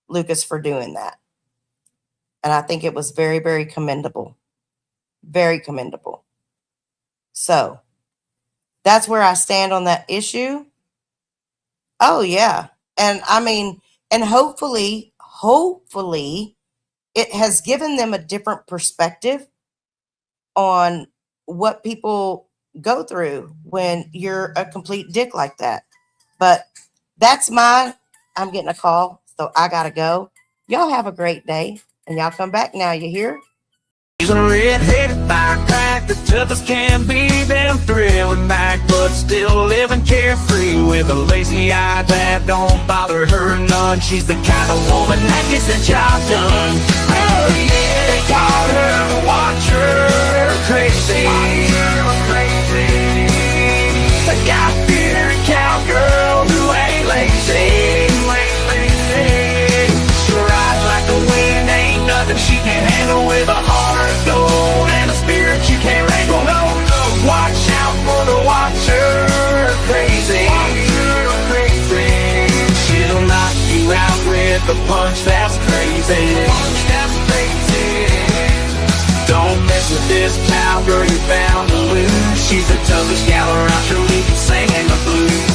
Lucas for doing that. And I think it was very, very commendable. Very commendable. So that's where I stand on that issue. Oh, yeah. And I mean, and hopefully it has given them a different perspective on what people go through when you're a complete dick like that. But I'm getting a call, so I got to go. Y'all have a great day, and y'all come back now. You hear? She's a red-headed firecrack, the toughest can be, them thrilling back, but still living carefree with a lazy eye that don't bother her none. She's the kind of woman that gets the job done. Oh yeah, they call her the Watcher, crazy. The God-fearing cowgirl who ain't lazy. She rides like the wind, ain't nothing she can't handle with a heart of gold and a spirit you can't wrangle. No, no, watch out for the Watcher, crazy. She'll knock you out with a punch that's crazy. Don't mess with this cowgirl, you're bound to lose. She's the toughest gal around, she'll leave you singing the blues.